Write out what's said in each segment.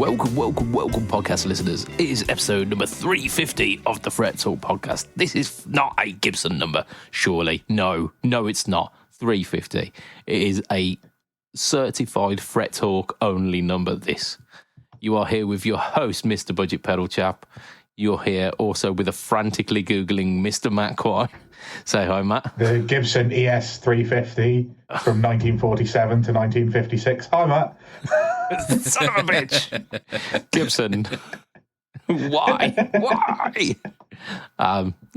Welcome, podcast listeners. It is episode number 350 of the Fret Talk podcast. This is not a Gibson number, surely. No, it's not. 350. It is a certified Fret Talk only number, this. You are here with your host, Mr. BudgetPedalChap. You're here also with a frantically Googling Mr. Matt Quine. Say hi, Matt. The Gibson ES 350 from 1947 to 1956. Hi, Matt. Son of a bitch. Gibson. Why?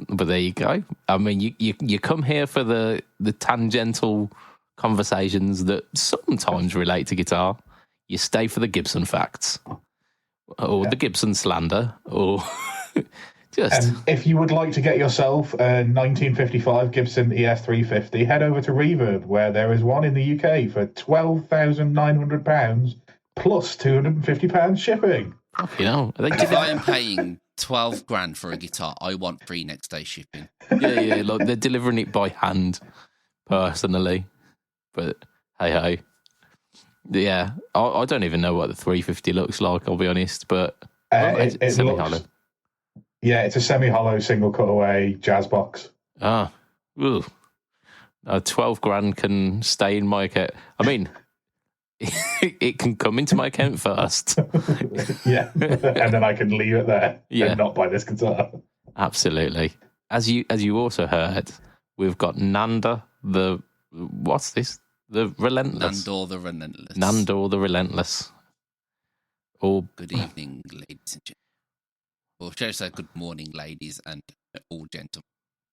But there you go. I mean, you come here for the tangential conversations that sometimes relate to guitar. You stay for the Gibson facts. Or the Gibson slander. Or just... And if you would like to get yourself a 1955 Gibson ES 350, head over to Reverb, where there is one in the UK for £12,900 plus £250 shipping. You know, if I am paying 12 grand for a guitar, I want free next day shipping. Yeah, like they're delivering it by hand, personally. But hey. Yeah, I don't even know what the 350 looks like, I'll be honest, but it semi-hollow. Yeah, it's a semi-hollow single cutaway jazz box. Ah, 12 grand can stay in my account. I mean, it can come into my account first. Yeah, and then I can leave it there and not buy this guitar. Absolutely. As you also heard, we've got Nanda, what's this? The Relentless. Nandor the Relentless. Or good evening, ladies and gentlemen. Or should I say good morning, ladies and all gentlemen?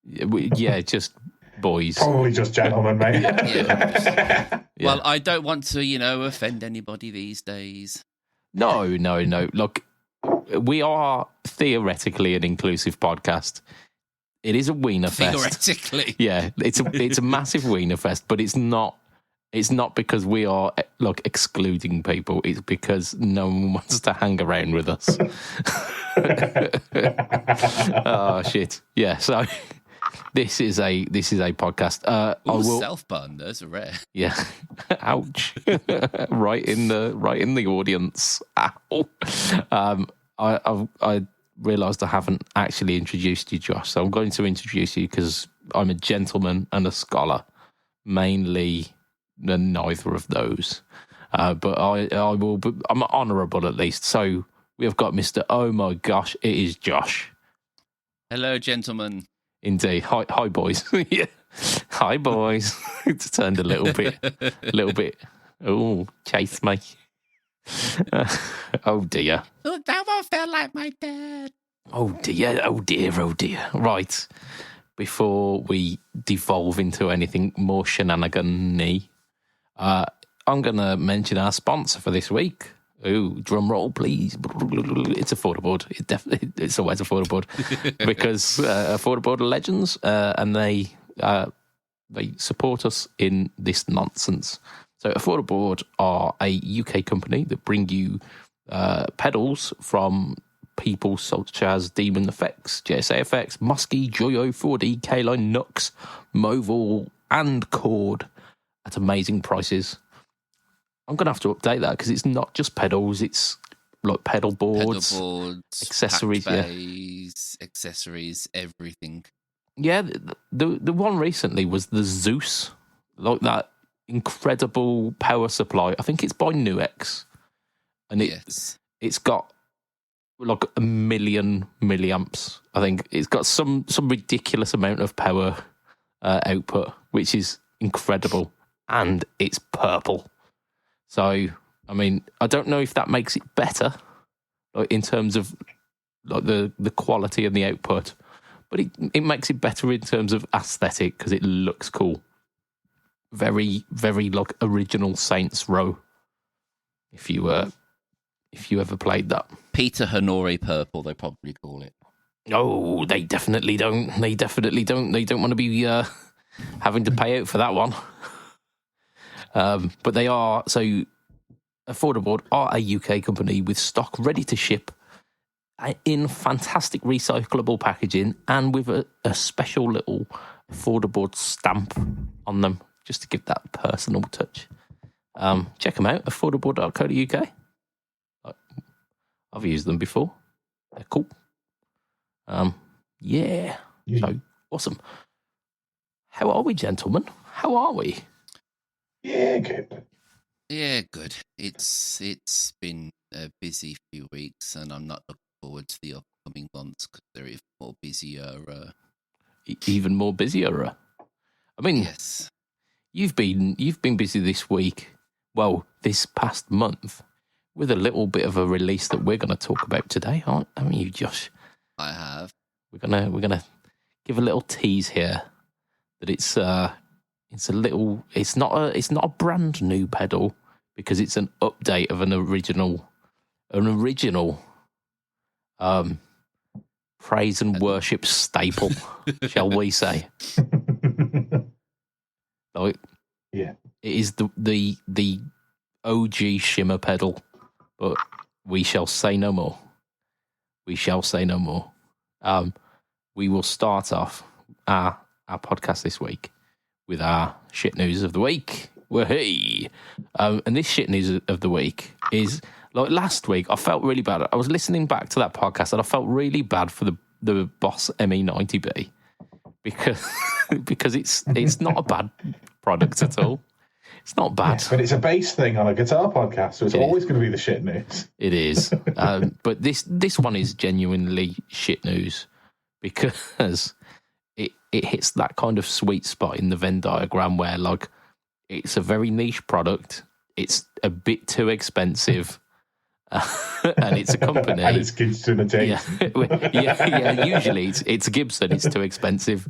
Yeah, just boys. Probably just gentlemen, mate. Yeah. Well, I don't want to, offend anybody these days. No. Look, we are theoretically an inclusive podcast. It is a wiener fest. Theoretically. Yeah, it's a massive wiener fest, but it's not because we are excluding people. It's because no one wants to hang around with us. Oh shit! Yeah. So this is a podcast. Self-burn. Those are rare. Yeah. Ouch! right in the audience. Ow. I realised I haven't actually introduced you, Josh. So I'm going to introduce you because I'm a gentleman and a scholar, mainly. Neither of those, but I will. But I'm honourable at least. So we have got Mr. Oh my gosh, it is Josh. Hello, gentlemen. Indeed. Hi, boys. Yeah. Hi, boys. It's turned a little bit. Oh, chase me. Oh dear. Oh, that one felt like my dad. Oh dear. Right. Before we devolve into anything more shenanigan-y, I'm going to mention our sponsor for this week. Ooh, drum roll, please. It's Affordable. It's always Affordable because Affordable are legends, and they support us in this nonsense. So Affordable are a UK company that bring you pedals from people such as DemonFX, JSA Effects, Mosky, Joyo, 4D, Caline, Nux, Movil, and Chord at amazing prices. I'm going to have to update that because it's not just pedals, it's like pedal boards, accessories, accessories, everything. Yeah, the one recently was the Zeus, like that incredible power supply. I think it's by Nuex, and it's got like 1 million milliamps. I think it's got some ridiculous amount of power output, which is incredible, and it's purple. So, I mean, I don't know if that makes it better, like in terms of like the quality and the output, but it makes it better in terms of aesthetic because it looks cool. Very, very like original Saints Row. If you ever played that. Peter Honore purple, they probably call it. No, they definitely don't. They don't want to be having to pay out for that one. But they are, so Affordable are a UK company with stock ready to ship in fantastic recyclable packaging and with a special little Affordable stamp on them, just to give that personal touch. Check them out, affordable.co.uk. I've used them before. They're cool. Yeah. So awesome. How are we, gentlemen? How are we? Yeah, good. Yeah, good. It's been a busy few weeks, and I'm not looking forward to the upcoming months because they're even more busier. Even more busier. I mean, Yes, you've been busy this week. Well, this past month, with a little bit of a release that we're going to talk about today, aren't you, Josh? I have. We're gonna give a little tease here that it's not a brand new pedal because it's an update of an original praise and worship staple, shall we say? Like, Yeah, it is the OG shimmer pedal, but we shall say no more. We shall say no more. We will start off our podcast this week with our shit news of the week. Wahey! And this shit news of the week is, like, last week I felt really bad. I was listening back to that podcast and I felt really bad for the Boss ME90B because it's not a bad product at all. It's not bad. yeah, but it's a bass thing on a guitar podcast, so it's always going to be the shit news. It is. But this one is genuinely shit news because it hits that kind of sweet spot in the Venn diagram where, like, it's a very niche product, it's a bit too expensive, and it's a company. And it's Gibson adjacent. Yeah. Usually it's Gibson. It's too expensive.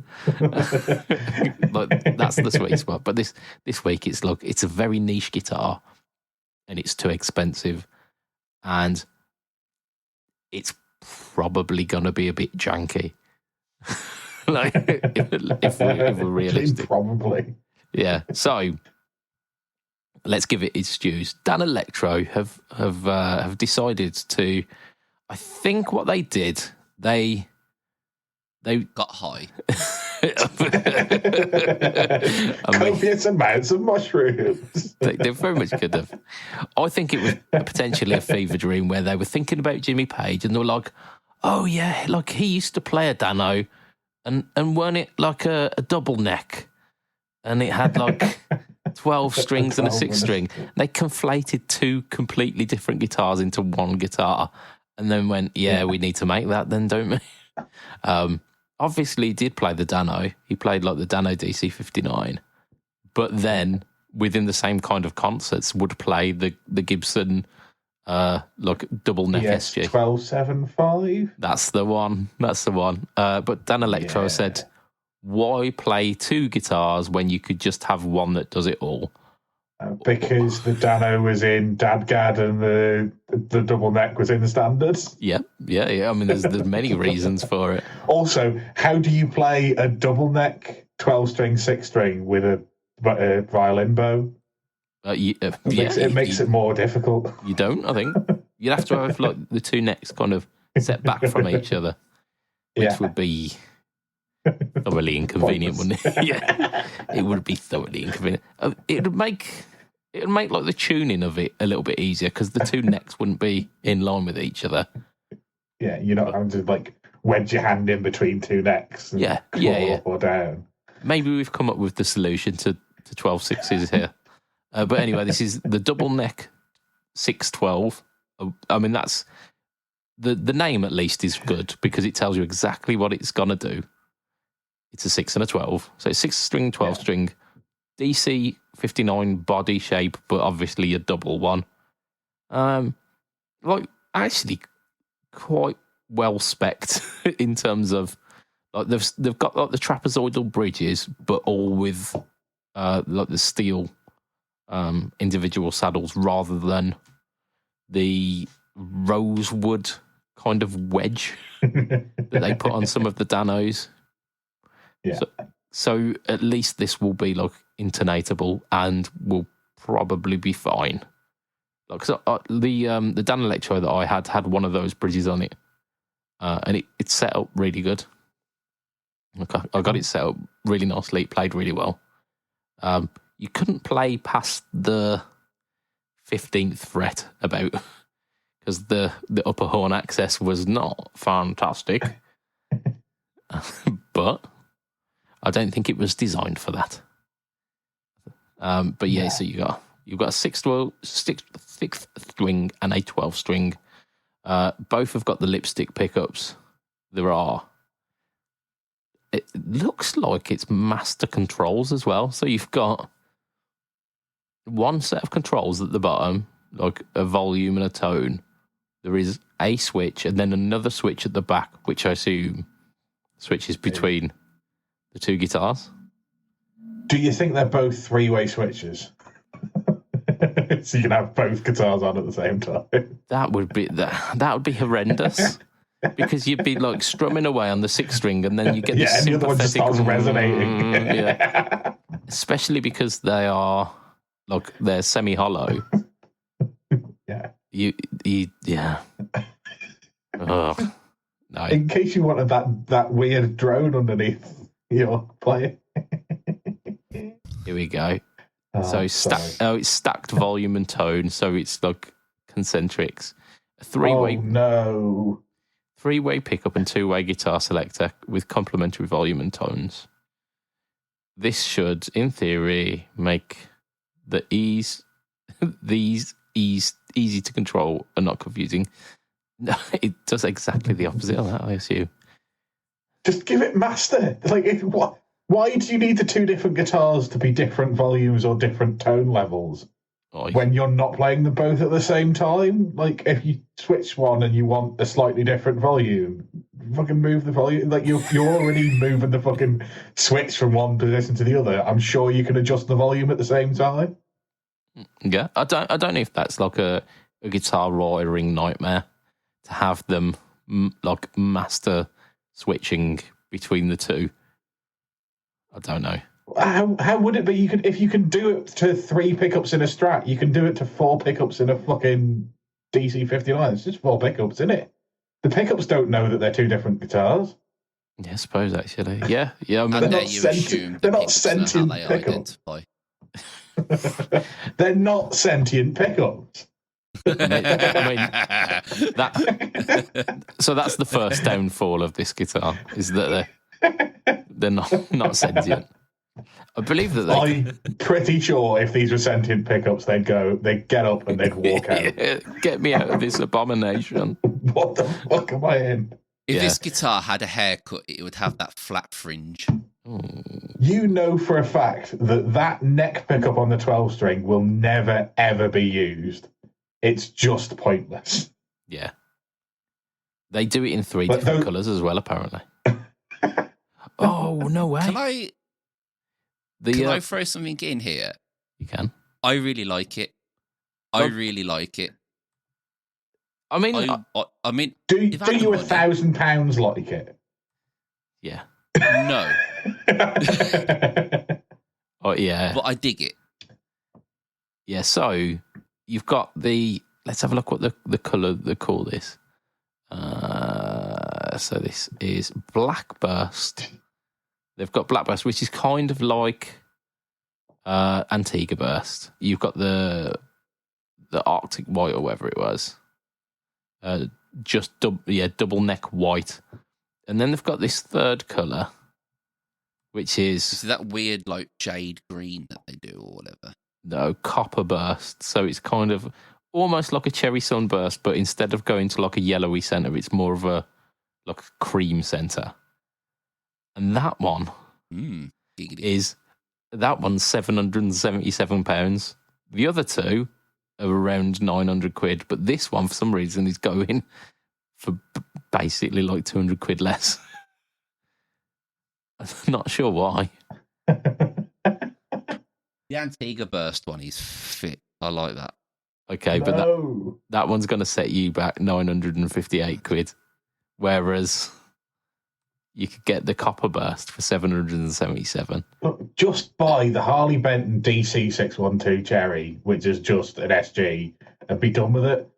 Like, that's the sweet spot. But this week it's a very niche guitar, and it's too expensive, and it's probably gonna be a bit janky. Like, if we're realistic, probably. Yeah. So let's give it its dues. Dan Electro have decided to. I think what they did, they Got high. Copious amounts of mushrooms. They very much could have. I think it was potentially a fever dream where they were thinking about Jimmy Page and they were like, "Oh yeah, like he used to play a Dano, and weren't it like a double neck, and it had like 12 strings and a 6-string." They conflated two completely different guitars into one guitar, and then went, "Yeah, we need to make that then, don't we?" Obviously, he did play the Dano. He played like the Dano DC59, but then within the same kind of concerts would play the Gibson like double neck SG 1275. That's the one. But Dan Electro said, "Why play two guitars when you could just have one that does it all?" Because the Dano was in Dadgad and the double neck was in the standards. Yeah. I mean, there's many reasons for it. Also, how do you play a double neck 12-string, 6-string with a violin bow? It makes it more difficult. You don't, I think. You'd have to have like the two necks kind of set back from each other, which would be thoroughly inconvenient, wouldn't it? Yeah, it would be thoroughly inconvenient. It would make like the tuning of it a little bit easier because the two necks wouldn't be in line with each other. Yeah, you're not having to like wedge your hand in between two necks. And claw up or down. Maybe we've come up with the solution to 12 sixes here. But anyway, this is the double neck 612. I mean, that's the name at least is good because it tells you exactly what it's gonna do. It's a 6 and a 12. So it's 6-string, 12-string, DC 59 body shape, but obviously a double one. Like, actually quite well spec'd in terms of, like, they've got like the trapezoidal bridges, but all with like the steel individual saddles rather than the rosewood kind of wedge that they put on some of the Danos. Yeah. So at least this will be like intonatable and will probably be fine. Like, so the Dan Electro that I had one of those bridges on it, and it's set up really good. Okay, I got it set up really nicely. It played really well. You couldn't play past the 15th fret about because the upper horn access was not fantastic. But I don't think it was designed for that. But yeah, so you've got a sixth string and a 12 string. Both have got the lipstick pickups. It looks like it's master controls as well. So you've got one set of controls at the bottom, like a volume and a tone. There is a switch and then another switch at the back, which I assume switches between the two guitars. Do you think they're both three-way switches? So you can have both guitars on at the same time. That would be horrendous. Because you'd be like strumming away on the sixth string, and then you get this and the other one just starts resonating. Yeah. Especially because they're semi-hollow. Yeah. Yeah. Ugh. No. In case you wanted that weird drone underneath your player. Here we go. So it's stacked volume and tone, so it's like concentrics. A three-way. Oh no. Three-way pickup and two-way guitar selector with complementary volume and tones. This should, in theory, make these easy to control and not confusing. No, it does exactly the opposite of that, I assume. Just give it master. Why do you need the two different guitars to be different volumes or different tone levels? When you're not playing them both at the same time? Like, if you switch one and you want a slightly different volume, fucking move the volume. Like, you're already moving the fucking switch from one position to the other. I'm sure you can adjust the volume at the same time. Yeah, I don't know if that's like a guitar wiring nightmare to have them like master switching between the two. I don't know. How would it be? If you can do it to 3 pickups in a Strat, you can do it to 4 pickups in a fucking DC-59. It's just 4 pickups, isn't it? The pickups don't know that they're 2 different guitars. Yeah, I suppose actually. Yeah. I mean, they're not sentient pickups. They're not sentient pickups. So that's the first downfall of this guitar, is that they're not sentient. I believe that I'm pretty sure if these were sentient pickups, they'd get up and they'd walk out. Get me out of this abomination. What the fuck am I in? If this guitar had a haircut, it would have that flat fringe. You know for a fact that neck pickup on the 12 string will never, ever be used. It's just pointless. Yeah. They do it in 3 different colours as well, apparently. Oh, no way. Can I throw something in here? You can. I really like it. I really like it. I mean, do you £1,000 like it? Yeah. No. Oh yeah. But I dig it. Yeah. So you've got let's have a look what the colour they call this. So this is Black Burst. They've got Black Burst, which is kind of like Antigua Burst. You've got the Arctic White or whatever it was. Just double neck white. And then they've got this third colour, which is that weird like jade green that they do or whatever. No, Copper Burst. So it's kind of almost like a cherry sunburst, but instead of going to like a yellowy centre, it's more of a like a cream centre. And that one is £777. The other two are around £900, but this one for some reason is going for basically like £200 less. I'm not sure why. The Antigua Burst one is fit. I like that. Okay, but that one's going to set you back £958, whereas you could get the Copper Burst for £777. Look, just buy the Harley Benton DC612 Cherry, which is just an SG, and be done with it.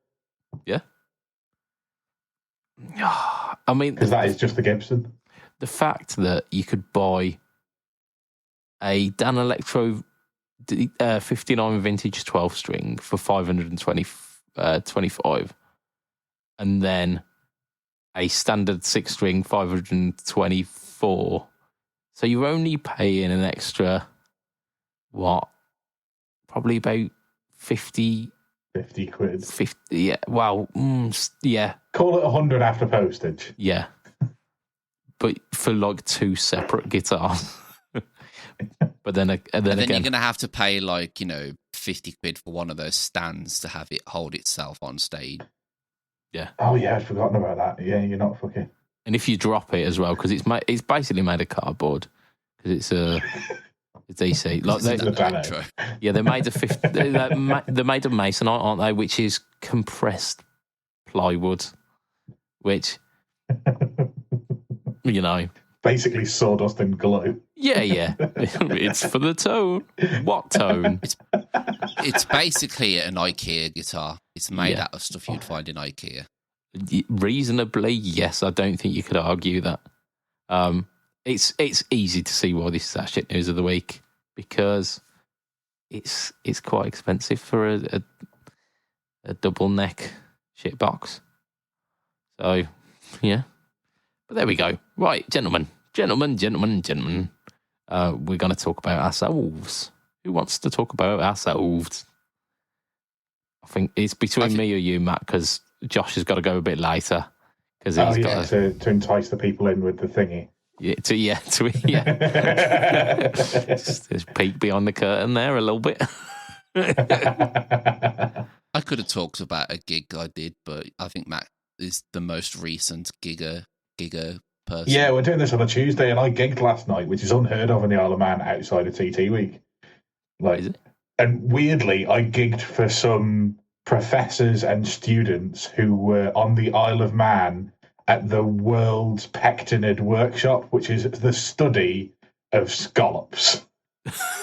Yeah. I mean, because that is just the Gibson. The fact that you could buy a Dan Electro 59 vintage 12 string for $525 and then a standard 6-string 524. So you're only paying an extra, what? Probably about 50 quid. 50, yeah. Well, yeah. Call it 100 after postage. Yeah. But for like 2 separate guitars. But then again, you're going to have to pay 50 quid for one of those stands to have it hold itself on stage. Yeah. Oh yeah, I'd forgotten about that. Yeah, you're not fucking. And if you drop it as well, because it's basically made of cardboard, because it's DC. Like they're made of 50. They're made of masonite, aren't they? Which is compressed plywood, which basically sawdust and glue. Yeah. It's for the tone. What tone? It's basically an IKEA guitar. It's made out of stuff you'd find in IKEA. Reasonably, yes. I don't think you could argue that. It's easy to see why this is our shit news of the week, because it's quite expensive for a double neck shit box. So yeah, but there we go. Right, gentlemen. We're going to talk about ourselves. Who wants to talk about ourselves? I think it's between me or you, Matt, because Josh has got to go a bit later. Because he's got to entice the people in with the thingy. Just peek behind the curtain there a little bit. I could have talked about a gig I did, but I think Matt is the most recent gigger person. Yeah, we're doing this on a Tuesday, and I gigged last night, which is unheard of in the Isle of Man outside of TT Week. Is it? And weirdly, I gigged for some professors and students who were on the Isle of Man at the World's Pectinid Workshop, which is the study of scallops.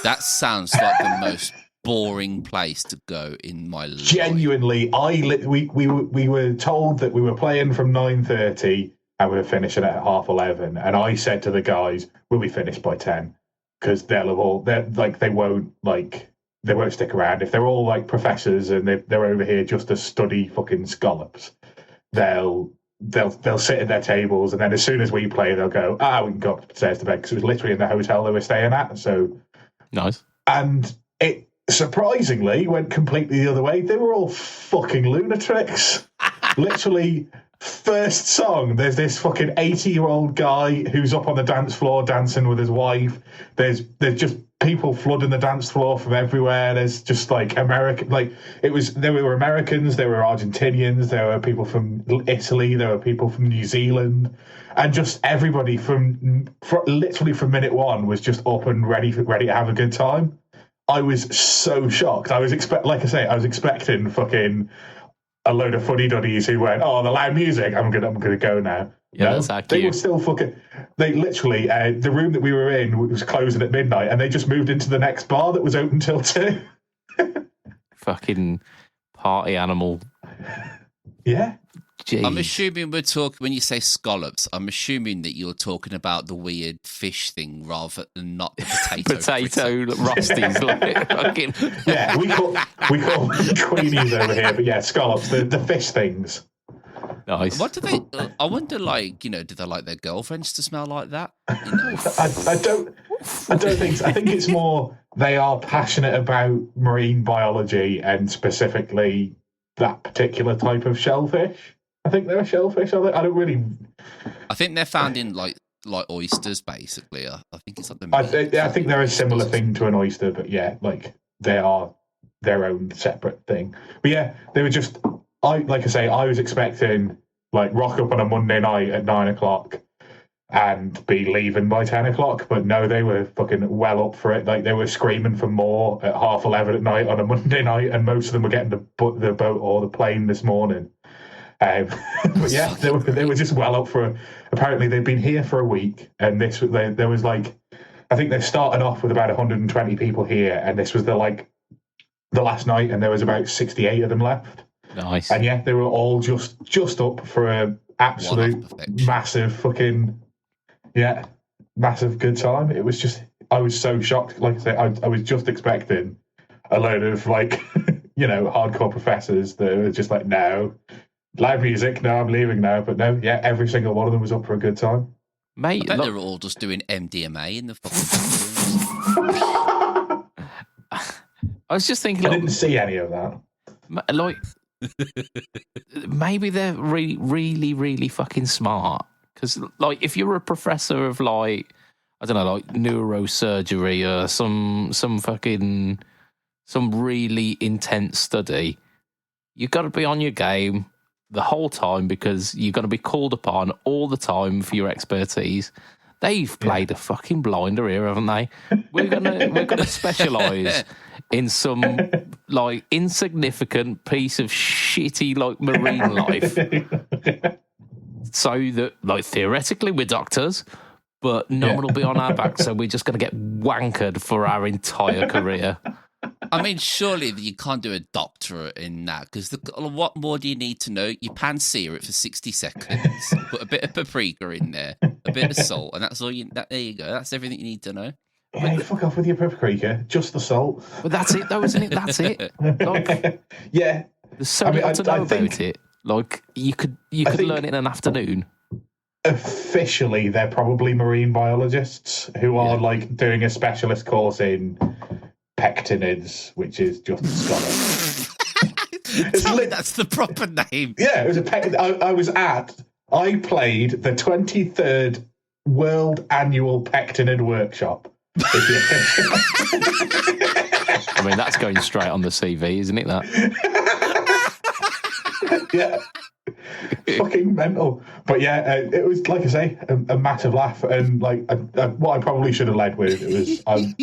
That sounds like the most boring place to go in my life. Genuinely, we were told that we were playing from 9:30 and we were finishing at 11:30, and I said to the guys, "We'll be finished by 10 because they won't stick around if they're all like professors and they're over here just to study fucking scallops. They'll sit at their tables, and then as soon as we play, they'll go, we can go upstairs to bed," because it was literally in the hotel they were staying at. So nice. And it surprisingly went completely the other way. They were all fucking lunatics. Literally, first song, there's this fucking 80-year-old guy who's up on the dance floor dancing with his wife. There's just people flooding the dance floor from everywhere. There's just like there were Americans, there were Argentinians, there were people from Italy, there were people from New Zealand, and just everybody literally from minute one was just up and ready to have a good time. I was so shocked. I was expecting fucking a load of fuddy-duddies who went, "Oh, the loud music, I'm gonna go now." Yeah, that's how they were still fucking. They literally, the room that we were in was closing at midnight, and they just moved into the next bar that was open till 2. Fucking party animal. Yeah. Jeez. I'm assuming we're talking, when you say scallops, I'm assuming that you're talking about the weird fish thing rather than not the potato rosties. Fucking. Yeah, we call queenies over here, but yeah, scallops, the fish things. Nice. What do they? I wonder, do they like their girlfriends to smell like that? I don't think so. I think it's more they are passionate about marine biology and specifically that particular type of shellfish. I think they're a shellfish. I don't really. I think they're found in like oysters, basically. I think it's like the. I think they're a similar thing to an oyster, but yeah, like they are their own separate thing. But yeah, they were just. I was expecting rock up on a Monday night at 9:00 and be leaving by 10:00, but no, they were fucking well up for it. Like they were screaming for more at 11:30 at night on a Monday night, and most of them were getting the boat or the plane this morning. But yeah, they were just well up for it. Apparently they've been here for a week, and there was I think they started off with about 120 people here, and this was the last night, and there was about 68 of them left. Nice. And yeah, they were all just up for a absolute massive fucking massive good time. It was just, I was so shocked. Like I say, I was just expecting a load of hardcore professors that were just like, no, Live music, no, I'm leaving now. But no, yeah, every single one of them was up for a good time. Mate, I bet they're all just doing MDMA in the fucking I was just thinking, I didn't see any of that. Like, maybe they're really, really fucking smart. Because, like, if you're a professor of, like, I don't know, like neurosurgery or some really intense study, you've got to be on your game the whole time because you've got to be called upon all the time for your expertise. They've played a fucking blinder here, haven't they? We're gonna specialise in some like insignificant piece of shitty like marine life, so that like theoretically we're doctors, but no one will be on our back, so we're just gonna get wankered for our entire career. I mean, surely you can't do a doctorate in that, because what more do you need to know? You pan-sear it for 60 seconds, put a bit of paprika in there, a bit of salt, and that's all there you go. That's everything you need to know. Hey, fuck off with your paprika. Just the salt. But that's it, though, isn't it? That's it. Like, yeah. There's so little to know about it. Like, you could learn it in an afternoon. Officially, they're probably marine biologists who are like doing a specialist course in pectinids, which is just Scottish. That's the proper name. Yeah, it was I played the 23rd World Annual Pectinid Workshop. I mean, that's going straight on the CV, isn't it, that? Yeah. Fucking mental. But yeah, it was, like I say, a massive laugh. And like what I probably should have led with, it was I've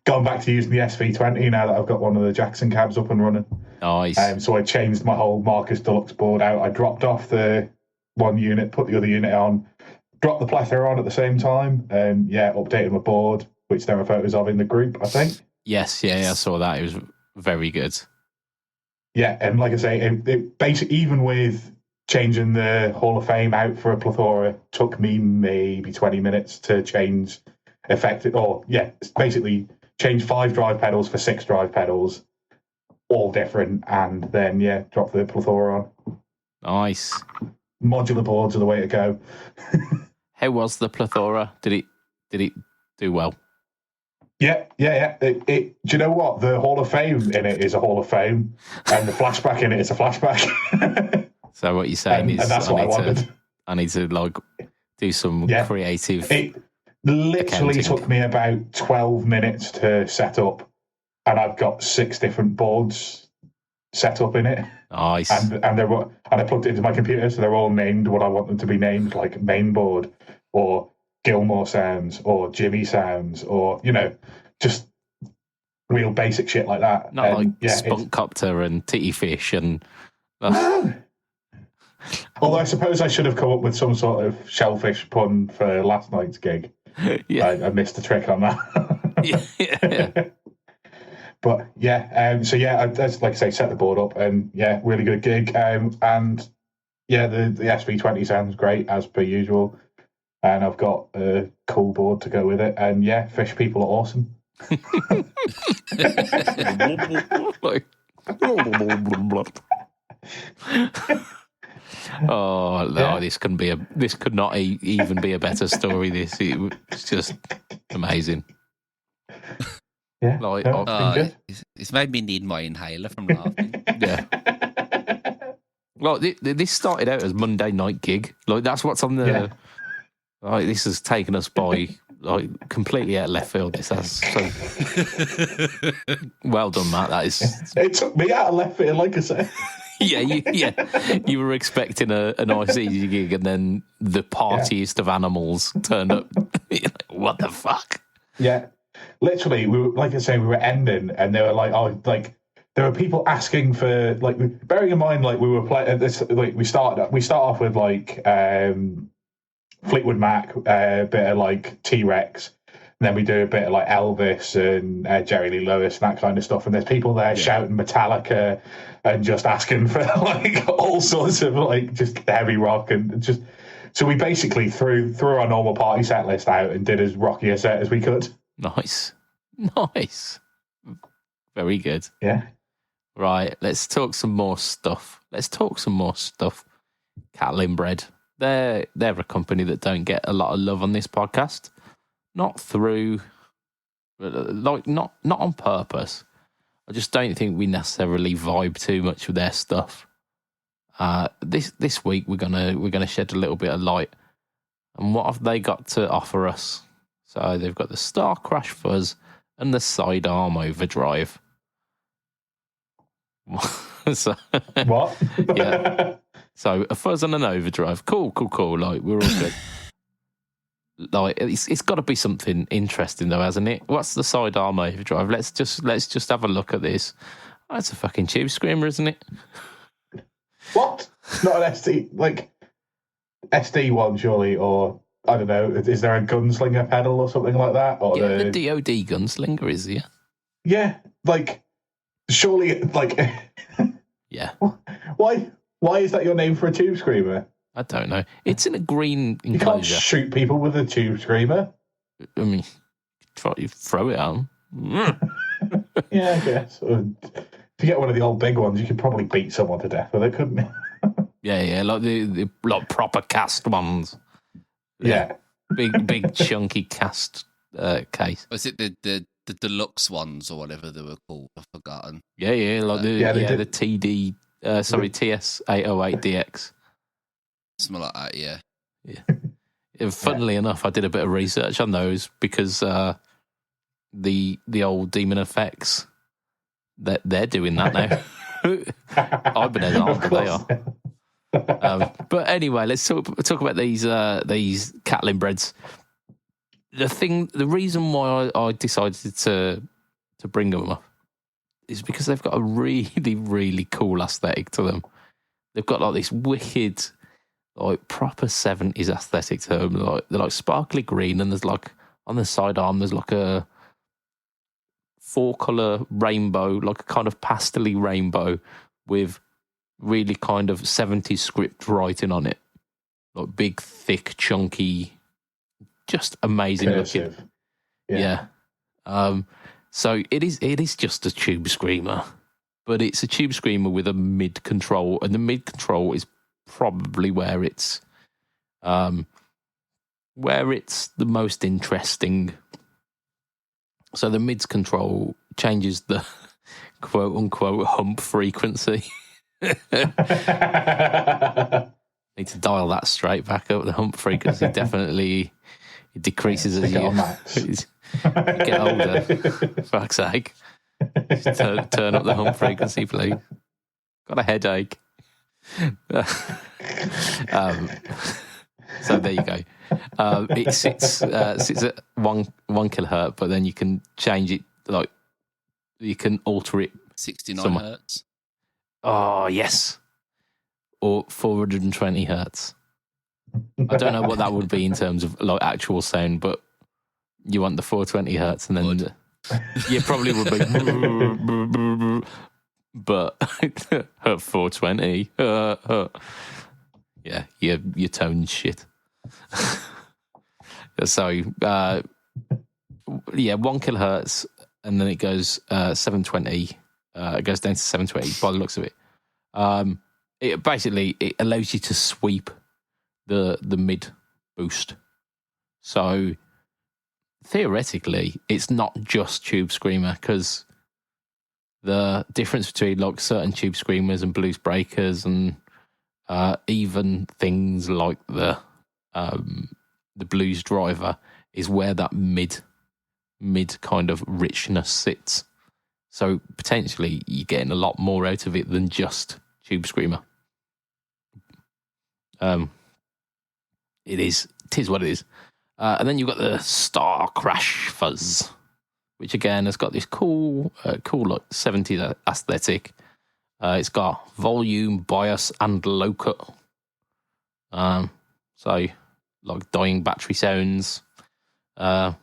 gone back to using the SV20 now that I've got one of the Jackson cabs up and running. Nice. So I changed my whole Marcus Deluxe board out. I dropped off the one unit, put the other unit on, dropped the plethora on at the same time, and updated my board, which there are photos of in the group, I think. Yes, I saw that. It was very good. Yeah, and like I say, it basically, even with changing the Hall of Fame out for a plethora, took me maybe 20 minutes to change basically change 5 drive pedals for 6 drive pedals, all different, and then drop the plethora on. Nice. Modular boards are the way to go. How was the plethora? Did it do well? Yeah. Do you know what? The Hall of Fame in it is a Hall of Fame, and the flashback in it is a flashback. So what you're saying is, and that's what I wanted. I need to like do some creative. It literally took me about 12 minutes to set up, and I've got 6 different boards set up in it. Nice. And I plugged it into my computer, so they're all named what I want them to be named, like main board or Gilmore sounds or Jimmy sounds, or just real basic shit like that. Not like Spunkcopter and Titty Fish and. Although I suppose I should have come up with some sort of shellfish pun for last night's gig. Yeah. I missed the trick on that. Yeah. But I just, like I say, set the board up, and really good gig. And the SV20 sounds great as per usual. And I've got a cool board to go with it. And fish people are awesome. Oh no! This could not even be a better story. It's just amazing. Yeah, like it's made me need my inhaler from laughing. Yeah. Well, this started out as Monday night gig. Like that's what's on the. Yeah. Like this has taken us by like completely out of left field. This has so. Well done, Matt. That is. It took me out of left field, like I said. You were expecting a nice easy gig, and then the partiest of animals turned up. What the fuck? Yeah, literally, we were, like I say, we were ending, and they were like, there were people asking for bearing in mind we were playing this. We start off with Fleetwood Mac, a bit of T-Rex. And then we do a bit of Elvis and Jerry Lee Lewis and that kind of stuff. And there's people there shouting Metallica and just asking for all sorts of just heavy rock and just. So we basically threw our normal party set list out and did as rocky a set as we could. Nice. Very good. Yeah. Right, let's talk some more stuff. Caline Bread. They're a company that don't get a lot of love on this podcast. Not on purpose. I just don't think we necessarily vibe too much with their stuff. This week we're gonna shed a little bit of light. And what have they got to offer us? So they've got the Star Crash Fuzz and the Sidearm Overdrive. So, what? Yeah. So a fuzz and an overdrive. Cool. Like, we're all good. Like, it's got to be something interesting though, hasn't it? What's the Sidearm Overdrive? Let's just have a look at this. Oh, it's a fucking tube screamer, isn't it? What? Not an SD one, surely, or I don't know. Is there a gunslinger pedal or something like that? Or the DoD gunslinger is here. Yeah, surely, yeah. Why is that your name for a tube screamer? I don't know. It's in a green enclosure. You can't shoot people with a tube screamer. I mean, you throw it at them. Yeah, I guess. If you get one of the old big ones, you could probably beat someone to death with it, couldn't you? Yeah, like the proper cast ones. Yeah. Big chunky cast case. Was it the deluxe ones or whatever they were called? I've forgotten. Yeah, like the TD. TS808DX. Something like that, yeah. Funnily enough, I did a bit of research on those because the old DemonFX, they're doing that now. I've been alarmed, but they are. But anyway, let's talk about these Caline breads. The reason why I decided to bring them up is because they've got a really, really cool aesthetic to them. They've got like this wicked, like proper 70s aesthetic to them. They're like sparkly green, and there's like on the sidearm there's like a 4-color rainbow, like a kind of pastel-y rainbow with really kind of 70s script writing on it. Like big, thick, chunky, just amazing Cursive. looking. Yeah. So it is just a tube screamer, but it's a tube screamer with a mid control, and the mid control is probably where it's the most interesting. So the mids control changes the quote unquote hump frequency. Need to dial that straight back up. The hump frequency definitely decreases as you get older. Fuck's sake. Just turn up the hump frequency, please. Got a headache. So there you go. It sits at 1 kilohertz, but then you can change it, like you can alter it. 69 hertz. Oh yes, or 420 hertz. I don't know what that would be in terms of like actual sound, but you want the 420 hertz, and then you probably would be. But 420, yeah, your tone's shit. So, 1 kilohertz, and then it goes 720. It goes down to 720 by the looks of it. It basically allows you to sweep the mid boost. So theoretically, it's not just tube screamer, because the difference between like certain tube screamers and blues breakers and even things like the blues driver is where that mid kind of richness sits. So potentially you're getting a lot more out of it than just tube screamer. It is what it is. And then you've got the Star Crash Fuzz, which again has got this cool like 70s aesthetic. It's got volume, bias, and low cut. So like dying battery sounds, and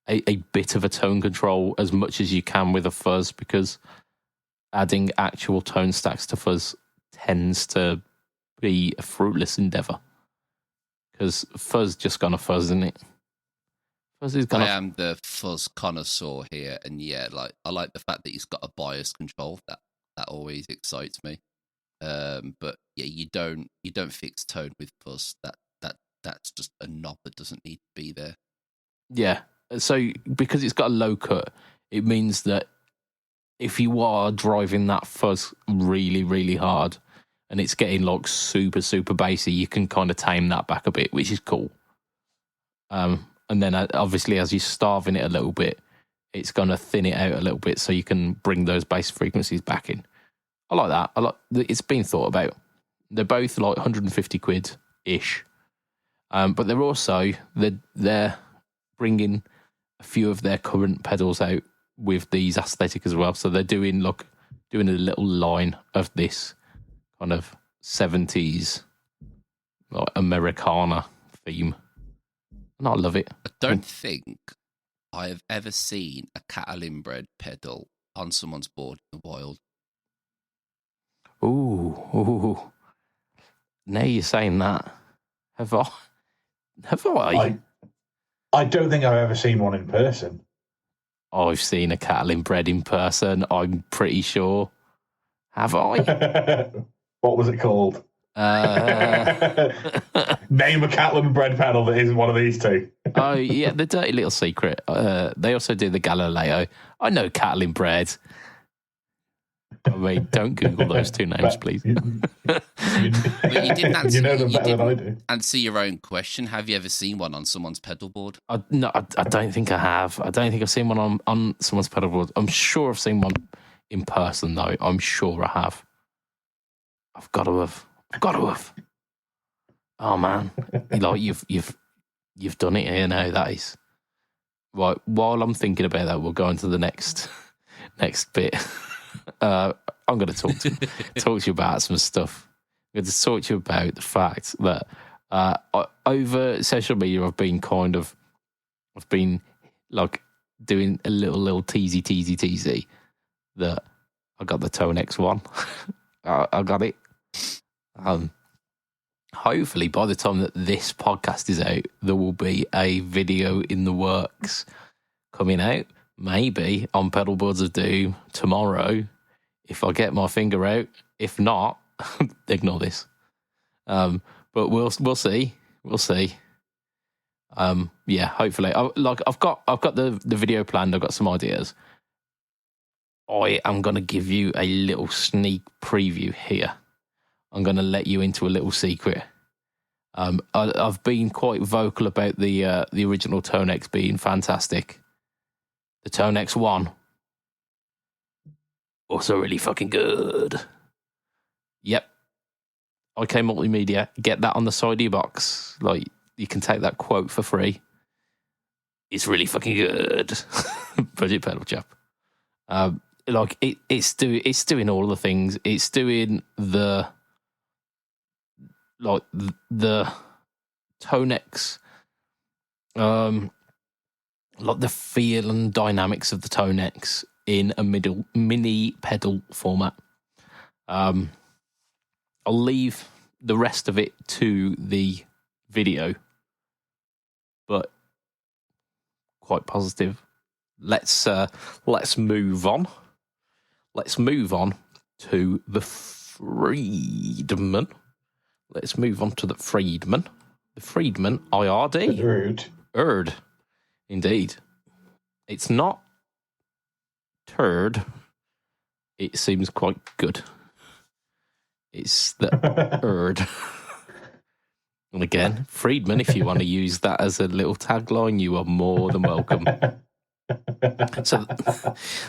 a bit of a tone control as much as you can with a fuzz, because adding actual tone stacks to fuzz tends to be a fruitless endeavor, because fuzz just gonna fuzz, isn't it? I am the fuzz connoisseur here, and yeah, like I like the fact that he's got a bias control. That always excites me. But yeah, you don't fix tone with fuzz. That's just a knob that doesn't need to be there. Yeah. So because it's got a low cut, it means that if you are driving that fuzz really, really hard and it's getting like super, super bassy, you can kind of tame that back a bit, which is cool. And then obviously as you're starving it a little bit, it's going to thin it out a little bit so you can bring those bass frequencies back in. I like that. It's been thought about. They're both like 150 quid ish. But they're also, they're bringing a few of their current pedals out with these aesthetic as well. So they're doing a little line of this kind of 70s like Americana theme. And I love it. I don't think I have ever seen a Caline bred pedal on someone's board in the wild. Ooh. Now you're saying that. Have I? I don't think I've ever seen one in person. I've seen a Caline bred in person, I'm pretty sure. Have I? What was it called? Name a Caline bred pedal that isn't one of these two. Oh, yeah, the dirty little secret. They also do the Galileo. I know Caline bred. I mean, don't Google those two names, please. But you didn't answer, you know them better than I do. Answer your own question. Have you ever seen one on someone's pedal board? No, I don't think I have. I don't think I've seen one on someone's pedal board. I'm sure I've seen one in person, though. I'm sure I have. I've got to have. Oh man, like you've done it here now. That is right. While I'm thinking about that, we'll go on to the next bit. I'm going to talk to you about some stuff. I'm going to talk to you about the fact that over social media, I've been like doing a little teasy that I got the Tone X1. I got it. Hopefully by the time that this podcast is out, there will be a video in the works coming out, maybe on Pedalboards of Doom tomorrow, if I get my finger out. If not, ignore this. But we'll see. Yeah, hopefully. I've got the video planned. I've got some ideas. I am going to give you a little sneak preview here. I'm going to let you into a little secret. I've been quite vocal about the original Tone X being fantastic. The Tone X1 also really fucking good. Yep. OK Multimedia, get that on the side of your box. Like, you can take that quote for free. It's really fucking good. Budget Pedal Chap. Like it's doing all the things. It's doing the Tone X, like the feel and dynamics of the Tone X in a mini pedal format. I'll leave the rest of it to the video, but quite positive. Let's move on. Let's move on to the Friedman. Let's move on to the Friedman. The Friedman IRD. Erd. Indeed. It's not turd. It seems quite good. It's the Erd. And again, Friedman, if you want to use that as a little tagline, you are more than welcome. So,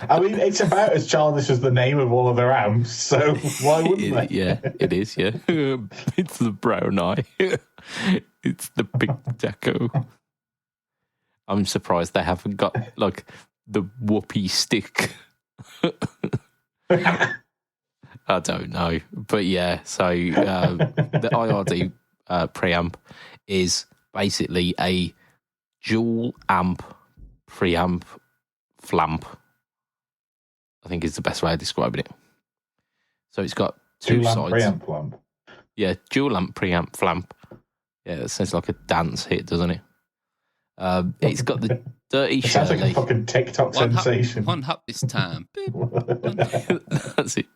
I mean, it's about as childish as the name of all of their amps, so why wouldn't they? Yeah, it is, yeah. It's the brown eye. It's the big deco. I'm surprised they haven't got, like, the whoopee stick. I don't know. But yeah, so the IRD preamp is basically a dual amp preamp flamp, I think is the best way of describing it. So it's got two dual sides. Preamp flamp. Yeah, dual amp preamp flamp. Yeah, it sounds like a dance hit, doesn't it? It's got the Dirty It sounds like Shirley. a fucking TikTok sensation. One hop this time. That's it.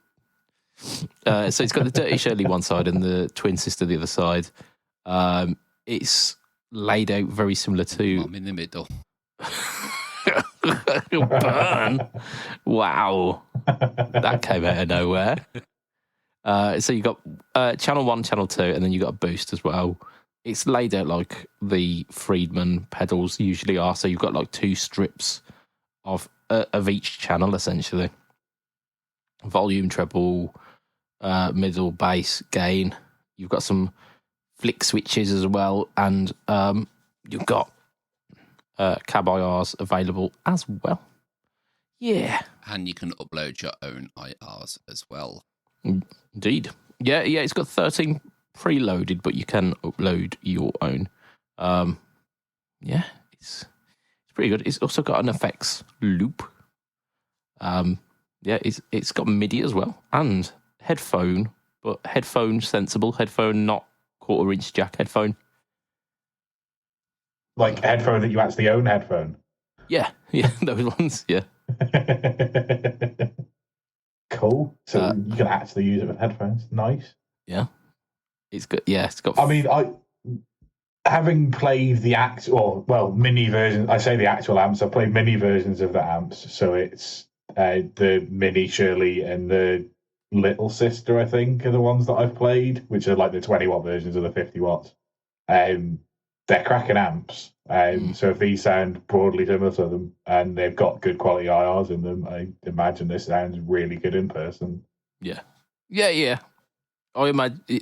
So it's got the Dirty Shirley one side and the Twin Sister the other side. It's laid out very similar to... I'm in the middle. Burn. Wow. That came out of nowhere. So you got channel 1, channel 2, and then you got a boost as well. It's laid out like the Friedman pedals usually are. So you've got like 2 strips of each channel, essentially. Volume, treble, middle, bass, gain. You've got some flick switches as well, and you've got cab IRs available as well. Yeah. And you can upload your own IRs as well. Indeed. Yeah, it's got 13 preloaded, but you can upload your own. Yeah, it's pretty good. It's also got an effects loop. Yeah, it's got MIDI as well, and headphone, but headphone sensible headphone, not 1/4-inch jack headphone. Like a headphone that you actually own headphone. Yeah, those ones, yeah. Cool. So you can actually use it with headphones. Nice. Yeah. It's good. Yeah, it's got... I mean, having played the mini version, I say the actual amps, I've played mini versions of the amps. So it's the Mini Shirley and the Little Sister, I think, are the ones that I've played, which are like the 20-watt versions of the 50 watts. They're cracking amps. So if these sound broadly similar to them and they've got good quality IRs in them, I imagine this sounds really good in person. Yeah. I imagine,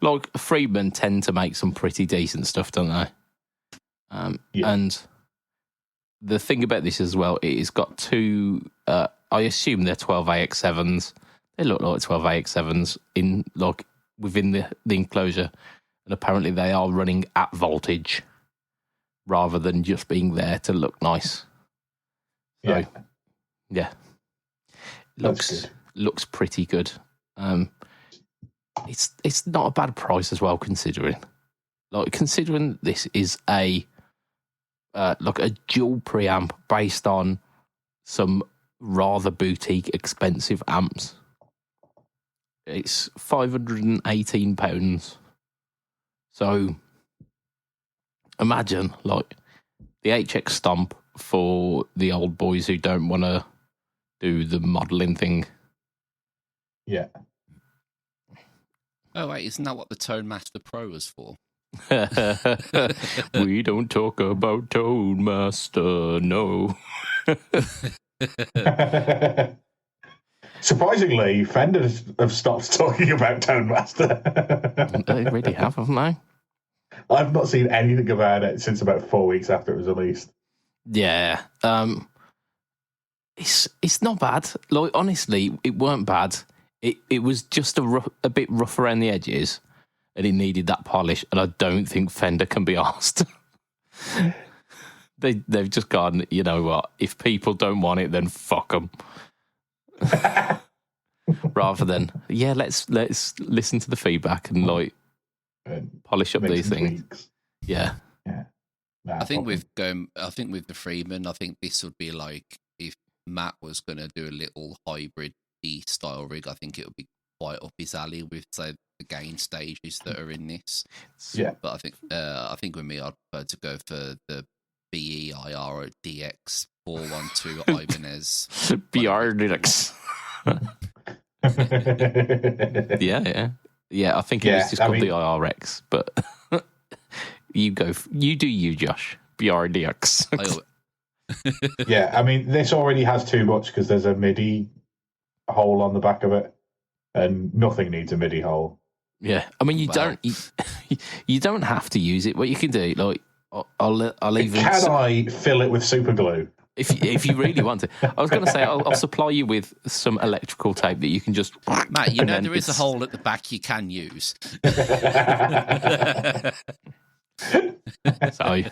like, Friedman tend to make some pretty decent stuff, don't they? And the thing about this as well, it's got 2, I assume they're 12AX7s. They look like 12AX7s in, like, within the enclosure. And apparently they are running at voltage rather than just being there to look nice. So, yeah. Looks pretty good. It's not a bad price as well, considering this is a dual preamp based on some rather boutique expensive amps. It's £518. So imagine like the HX Stomp for the old boys who don't want to do the modelling thing. Yeah. Oh, wait, isn't that what the Tone Master Pro was for? We don't talk about Tone Master, no. Surprisingly, Fender have stopped talking about Tone Master. They really have, haven't they? I've not seen anything about it since about 4 weeks after it was released. Yeah. It's not bad. Like, honestly, it weren't bad. It was just a bit rough around the edges, and it needed that polish, and I don't think Fender can be asked. They've just gone, you know what, if people don't want it, then fuck them. Rather than, let's listen to the feedback and like polish up these things. Tweaks. Yeah. I think with the Freeman, I think this would be like if Matt was going to do a little hybrid style rig. I think it would be quite up his alley with, say, the gain stages that are in this. Yeah. But I think with me, I'd prefer to go for the BEIR or DX 412 Ibanez. BR DX. Yeah. I think it was just called the IRX, but you do you, Josh. BRDX. Yeah, I mean, this already has too much because there's a MIDI hole on the back of it, and nothing needs a MIDI hole. Yeah, I mean, you don't have to use it. What you can do, like, I'll even. Can I fill it with super glue? If you really want to. I was going to say, I'll supply you with some electrical tape that you can just... Matt, you know there is a hole at the back you can use. So...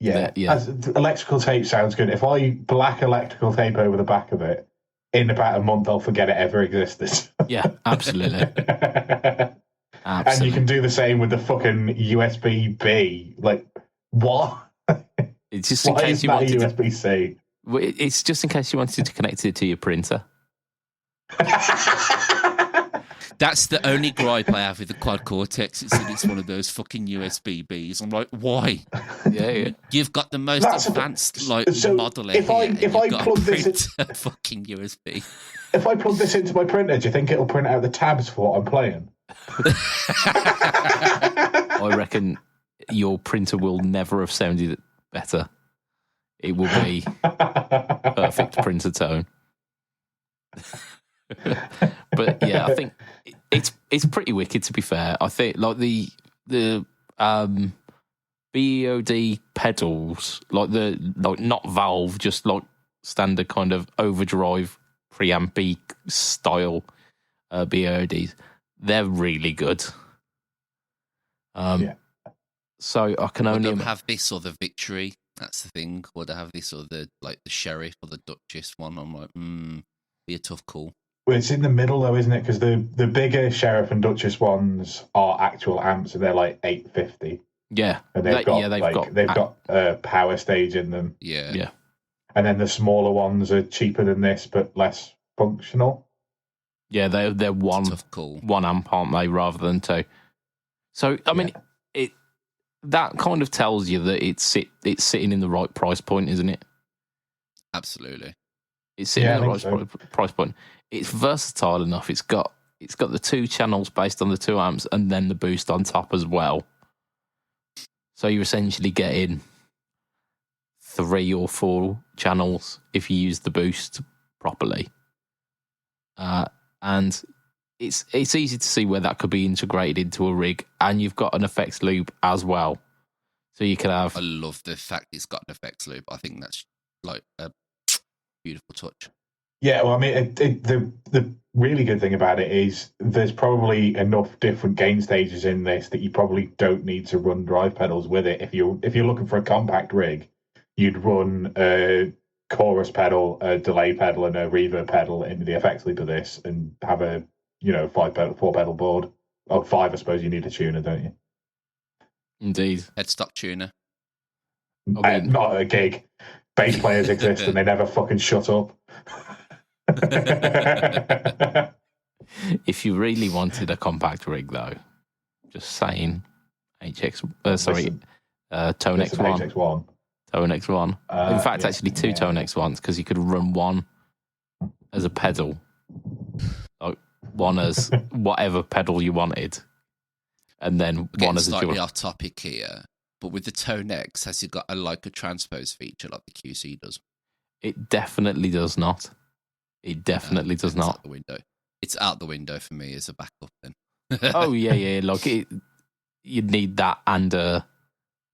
electrical tape sounds good. If I black electrical tape over the back of it, in about a month I'll forget it ever existed. Yeah, absolutely. And you can do the same with the fucking USB-B. Like, What? It's just in case you wanted USB-C? It's just in case you wanted to connect it to your printer. That's the only gripe I have with the Quad Cortex. It's one of those fucking USB-Bs. I'm like, why? Yeah. You've got the most advanced model if I plug this in fucking USB. If I plug this into my printer, do you think it'll print out the tabs for what I'm playing? I reckon your printer will never have sounded better. It will be perfect printer tone. But yeah, I think it's pretty wicked, to be fair. I think like the BOD pedals, like not valve, just like standard kind of overdrive preampy style BODs. They're really good. So I can only have this or the Victory. That's the thing. Or they have this or the Sheriff or the Duchess one. I'm like, be a tough call. Well, it's in the middle though, isn't it? Because the bigger Sheriff and Duchess ones are actual amps, and they're like 850. Yeah, and they've got a power stage in them. Yeah. And then the smaller ones are cheaper than this, but less functional. Yeah, they're one amp, aren't they, rather than two? So I mean, that kind of tells you that it's sitting in the right price point, isn't it? Absolutely. It's sitting in the right price point. It's versatile enough. It's got the 2 channels based on the 2 amps, and then the boost on top as well. So you're essentially getting 3 or 4 channels if you use the boost properly. And it's easy to see where that could be integrated into a rig, and you've got an effects loop as well. So you can have... I love the fact it's got an effects loop. I think that's like a beautiful touch. Yeah, well, I mean, the really good thing about it is there's probably enough different gain stages in this that you probably don't need to run drive pedals with it. If you're looking for a compact rig, you'd run a chorus pedal, a delay pedal, and a reverb pedal into the effects loop of this, and have a 4 pedal board. Oh, 5, I suppose you need a tuner, don't you? Indeed, headstock tuner. Not a gig. Bass players exist, and they never fucking shut up. If you really wanted a compact rig, though, just saying, Tone X1. Tone X1. In fact, actually 2 Tone X1s, because you could run one as a pedal, like one as whatever pedal you wanted, and then one as a dual. Slightly off topic here, but with the Tone X, has it got a transpose feature like the QC does? It definitely does not. It definitely does not. Out the window. It's out the window for me as a backup then. Oh yeah. Like you'd need that and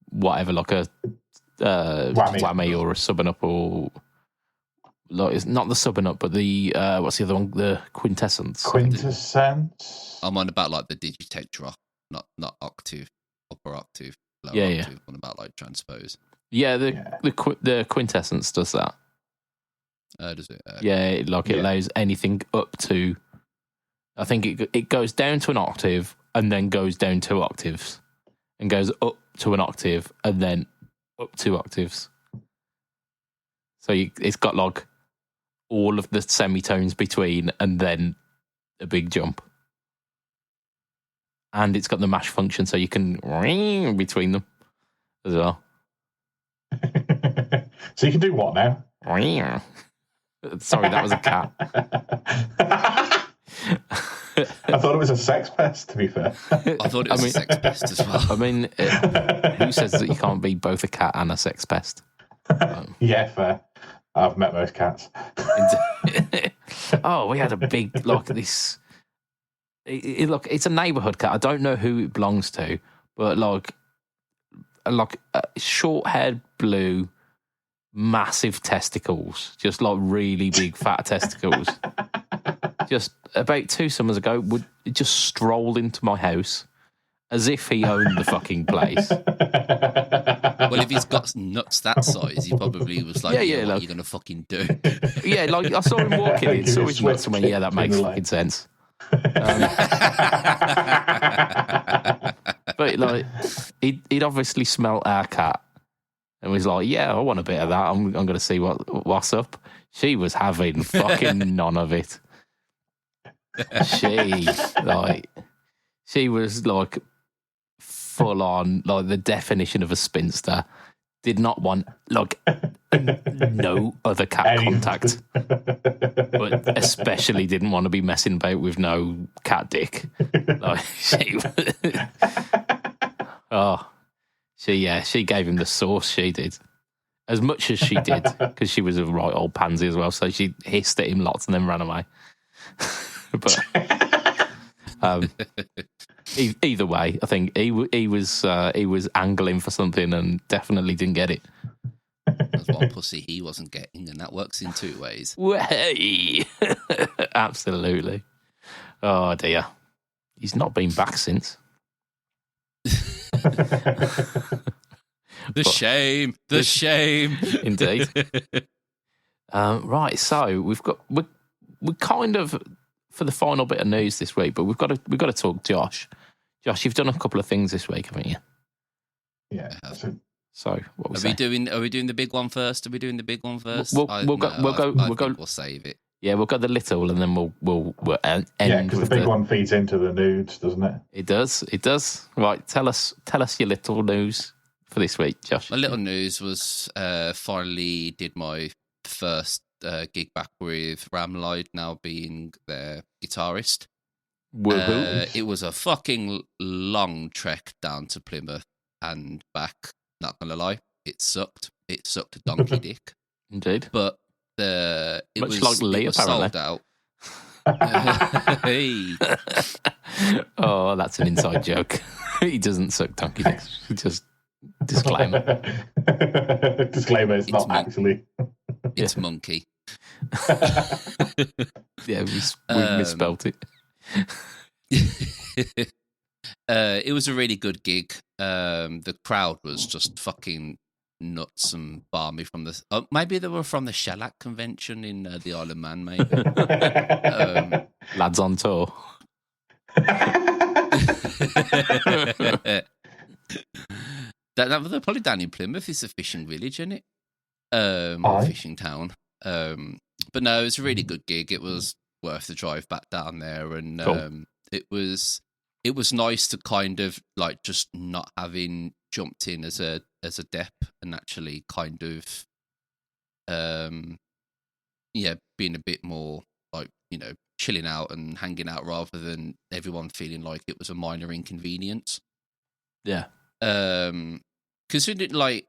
whatever, like a whammy or a sub and up, or like it's not the sub and up, but the what's the other one? The Quintessence. Quintessence. I'm on about like the Digitech drop, not octave, upper octave, lower octave. I'm on about like transpose. Yeah, the Quintessence does that. Does it? It allows anything up to, I think it goes down to an octave and then goes down 2 octaves and goes up to an octave and then up 2 octaves. So it's got like all of the semitones between and then a big jump. And it's got the mash function, so you can ring between them as well. So you can do what now? Sorry, that was a cat. I thought it was a sex pest, to be fair. I thought it was a sex pest as well. I mean, who says that you can't be both a cat and a sex pest? Yeah, fair. I've met most cats. Oh, we had a big, this... Look, it's a neighbourhood cat. I don't know who it belongs to, but like short-haired blue... massive testicles, just like really big fat testicles. Just about 2 summers ago, would just stroll into my house as if he owned the fucking place. Well, if he's got nuts that size, he probably was like, what are you going to fucking do? Yeah, like I saw him walking in, saw his nuts and went, that makes fucking sense. But like, he'd obviously smelt our cat and was like, "Yeah, I want a bit of that. I'm going to see what's up." She was having fucking none of it. She was like full on, like the definition of a spinster. Did not want like no other cat contact, but especially didn't want to be messing about with no cat dick. Like she gave him the sauce. She did as much as she did because she was a right old pansy as well. So she hissed at him lots and then ran away. But either way, I think he was angling for something and definitely didn't get it. That's one pussy he wasn't getting, and that works in two ways. Way, absolutely. Oh dear, he's not been back since. The shame. Indeed. Right, so we're kind of for the final bit of news this week, but we've got to talk Josh. Josh, you've done a couple of things this week, haven't you? Yeah. So what Are we doing the big one first? We'll save it. Yeah, we'll go the little, and then we'll end. Yeah, because the big one feeds into the nudes, doesn't it? It does. Right, tell us your little news for this week, Josh. My little news was finally did my first gig back with Ramlide, now being their guitarist. It was a fucking long trek down to Plymouth and back. Not gonna lie, it sucked. It sucked a donkey dick. Indeed, but it much was like Lee, it was apparently. sold out. Hey. Oh, that's an inside joke. He doesn't suck donkey dicks. Just disclaimer. Disclaimer. It's not actually. It's monkey. Yeah, we've misspelt it. It was a really good gig. The crowd was just fucking nuts and balmy from the. Maybe they were from the Shellac convention in the Isle of Man. Maybe lads on tour. They're probably down in Plymouth. It's a fishing village, isn't it? Or fishing town. But no, it was a really good gig. It was worth the drive back down there, and cool. It was nice to kind of like just not having jumped in as a dep and actually kind of being a bit more like, you know, chilling out and hanging out rather than everyone feeling like it was a minor inconvenience. Yeah. Considering like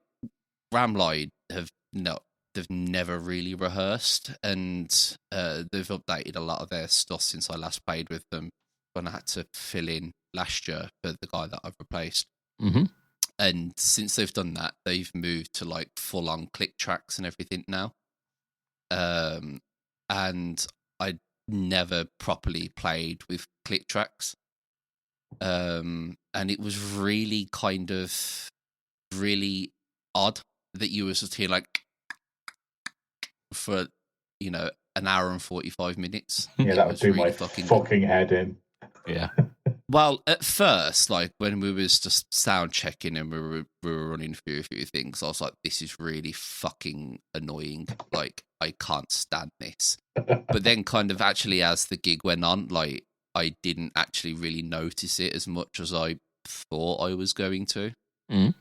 Ramlide they've never really rehearsed, and they've updated a lot of their stuff since I last played with them when I had to fill in last year for the guy that I've replaced. Mm-hmm. And since they've done that, they've moved to like full on click tracks and everything now. And I never properly played with click tracks. And it was really kind of really odd that you were just here like for, you know, an hour and 45 minutes. Yeah, that would do really my fucking head in. Yeah. Well, at first, like when we was just sound checking and we were running through a few things, I was like, this is really fucking annoying. Like, I can't stand this. But then kind of actually as the gig went on, like I didn't actually really notice it as much as I thought I was going to. No.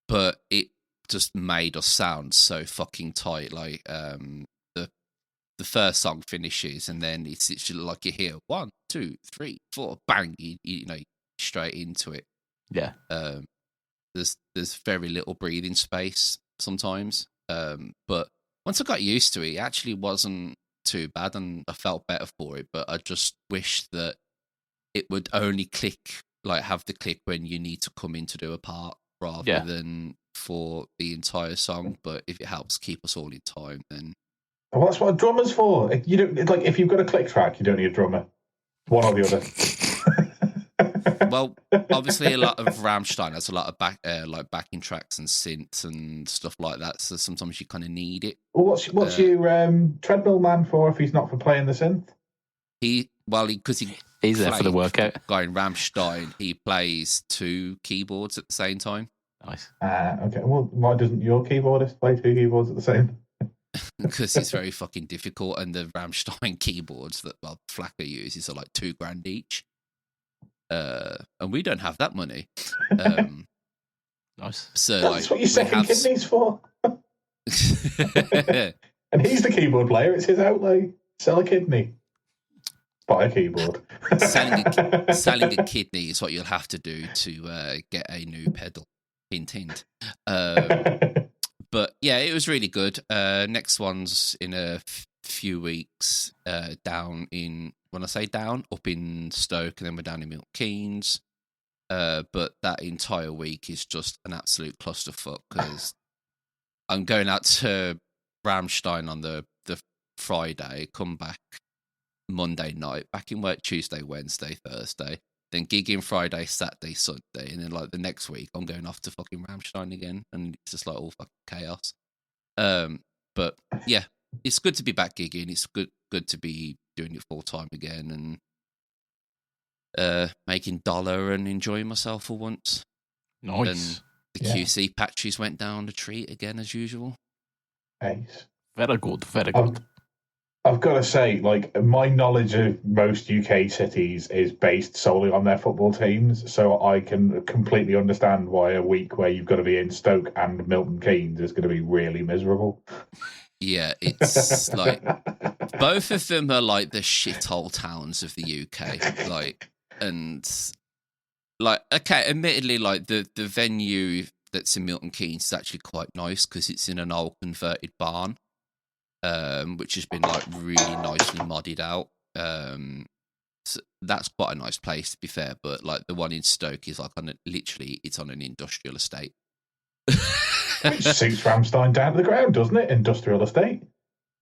But it just made us sound so fucking tight. Like the first song finishes and then it's literally like you hear 1, 2, 3, 4, bang, you know, straight into it. Yeah. There's very little breathing space sometimes. But once I got used to it, it actually wasn't too bad and I felt better for it. But I just wish that it would only click, like have the click when you need to come in to do a part rather than for the entire song. But if it helps keep us all in time, then. Well, that's what a drummer's for. You don't like if you've got a click track, you don't need a drummer. One or the other. Well, obviously, a lot of Rammstein has a lot of backing tracks and synths and stuff like that. So sometimes you kind of need it. Well, what's your treadmill man for if he's not for playing the synth? He's there for the workout. Guy in Rammstein, he plays 2 keyboards at the same time. Nice. Okay, well, why doesn't your keyboardist play two keyboards at the same? Because it's very fucking difficult, and the Rammstein keyboards that Flacker uses are like $2,000 each. And we don't have that money. Nice. So that's what your second kidney's for. And he's the keyboard player. It's his outlay. Sell a kidney. Buy a keyboard. selling a kidney is what you'll have to do to get a new pedal. Hint, hint. But yeah, it was really good. Next one's in a few weeks down in, when I say down, up in Stoke, and then we're down in Milton Keynes. But that entire week is just an absolute clusterfuck because I'm going out to Rammstein on the Friday, come back Monday night, back in work Tuesday, Wednesday, Thursday, then gigging Friday, Saturday, Sunday, and then like the next week I'm going off to fucking Rammstein again, and it's just like all fucking chaos. But yeah, it's good to be back gigging. It's good to be doing it full time again and making dollar and enjoying myself for once. Nice. And the QC patches went down the treat again as usual. Nice. Very good. Very good. I've got to say, like, my knowledge of most UK cities is based solely on their football teams, so I can completely understand why a week where you've got to be in Stoke and Milton Keynes is going to be really miserable. Yeah, it's like both of them are like the shithole towns of the UK. Like, and like, okay, admittedly, like the venue that's in Milton Keynes is actually quite nice because it's in an old converted barn. Which has been like really nicely modded out. So that's quite a nice place to be fair, but like the one in Stoke is like it's on an industrial estate. Which suits Rammstein down to the ground, doesn't it? Industrial estate.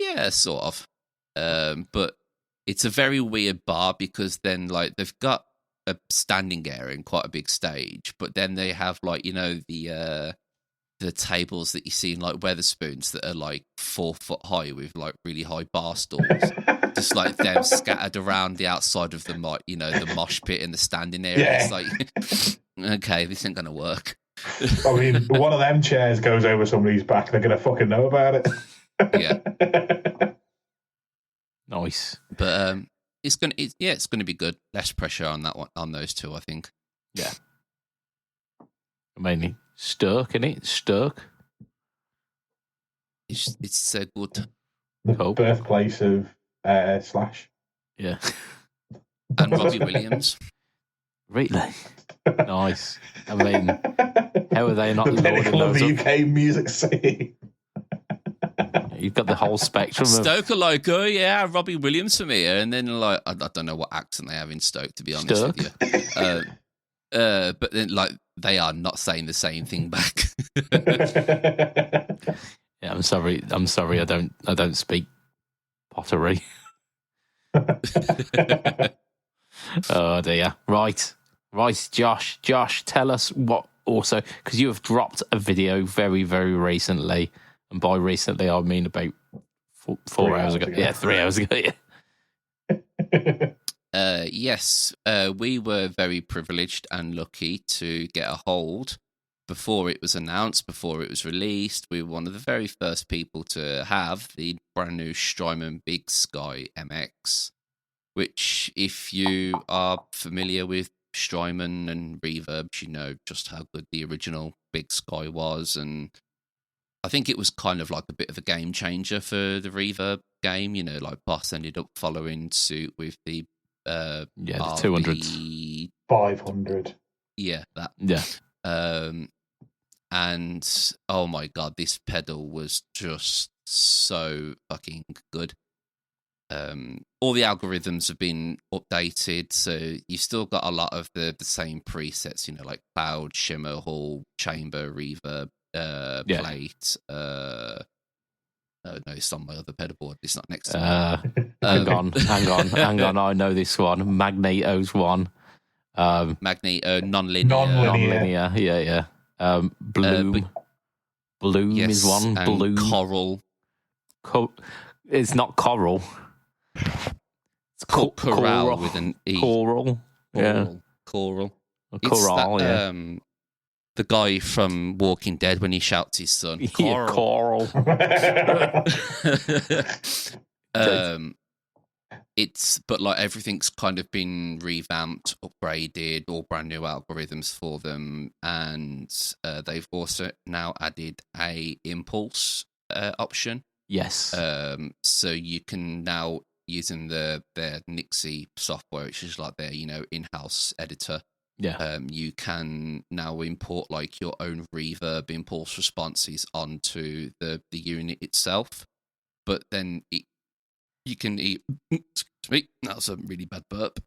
Yeah, sort of. But it's a very weird bar because then like they've got a standing area and quite a big stage, but then they have like, you know, the tables that you see in like Weatherspoons that are like 4 foot high with like really high bar stools, just like them scattered around the outside of the you know, the mosh pit and the standing area. Yeah. It's like, okay, this ain't gonna work. I mean, one of them chairs goes over somebody's back, they're gonna fucking know about it. Yeah. Nice. But it's gonna be good. Less pressure on that one, on those two, I think. Yeah. Mainly Stoke, innit? Stoke. It's so good. The Cool. birthplace of Slash. Yeah. And Robbie Williams. Really? Nice. I mean, how are they not the pinnacle of the up? UK music scene? You've got the whole spectrum of Stoke are like, oh yeah, Robbie Williams from here, and then like I don't know what accent they have in Stoke, to be honest Stoke? with you. But then like they are not saying the same thing back. Yeah, I'm sorry. I don't speak pottery. Oh dear. Right, Josh. Josh, tell us what also, because you have dropped a video very, very recently, and by recently I mean about 4 hours ago. Yeah, 3 hours ago. Yeah. Yes, we were very privileged and lucky to get a hold before it was announced, before it was released. We were one of the very first people to have the brand new Strymon Big Sky MX, which, if you are familiar with Strymon and Reverb, you know just how good the original Big Sky was. And I think it was kind of like a bit of a game changer for the Reverb game. You know, like Boss ended up following suit with the the 200s. 500. Yeah, that. Yeah. And oh my god, this pedal was just so fucking good. All the algorithms have been updated, so you've still got a lot of the same presets, you know, like cloud, shimmer, hall, chamber, reverb, plate. No, it's on my other pedal board. It's not next to me. Hang on. I know this one. Magneto's one. Magneto, non-linear. Non-linear. Yeah. Bloom. Bloom is one. And Bloom. Coral. It's not coral. It's Coral with an E. Coral. Yeah. Coral. Coral, It's that, yeah. the guy from Walking Dead when he shouts his son, Carl. Yeah, Carl. But like everything's kind of been revamped, upgraded, all brand new algorithms for them, and they've also now added a impulse option. Yes. So you can now, using their Nixie software, which is like their in-house editor. Yeah. You can now import like your own reverb impulse responses onto the unit itself, but then you can excuse me, that was a really bad burp.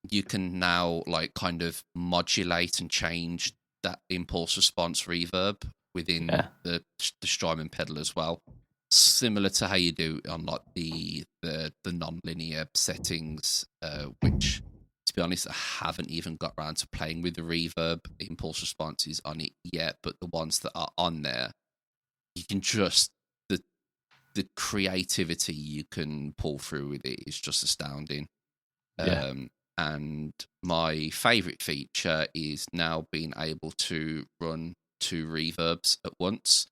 You can now like kind of modulate and change that impulse response reverb within the Strymon pedal as well, similar to how you do on like the non-linear settings, which, to be honest, I haven't even got around to playing with the reverb impulse responses on it yet, but the ones that are on there, you can just, the creativity you can pull through with it is just astounding. Yeah. And my favourite feature is now being able to run 2 reverbs at once.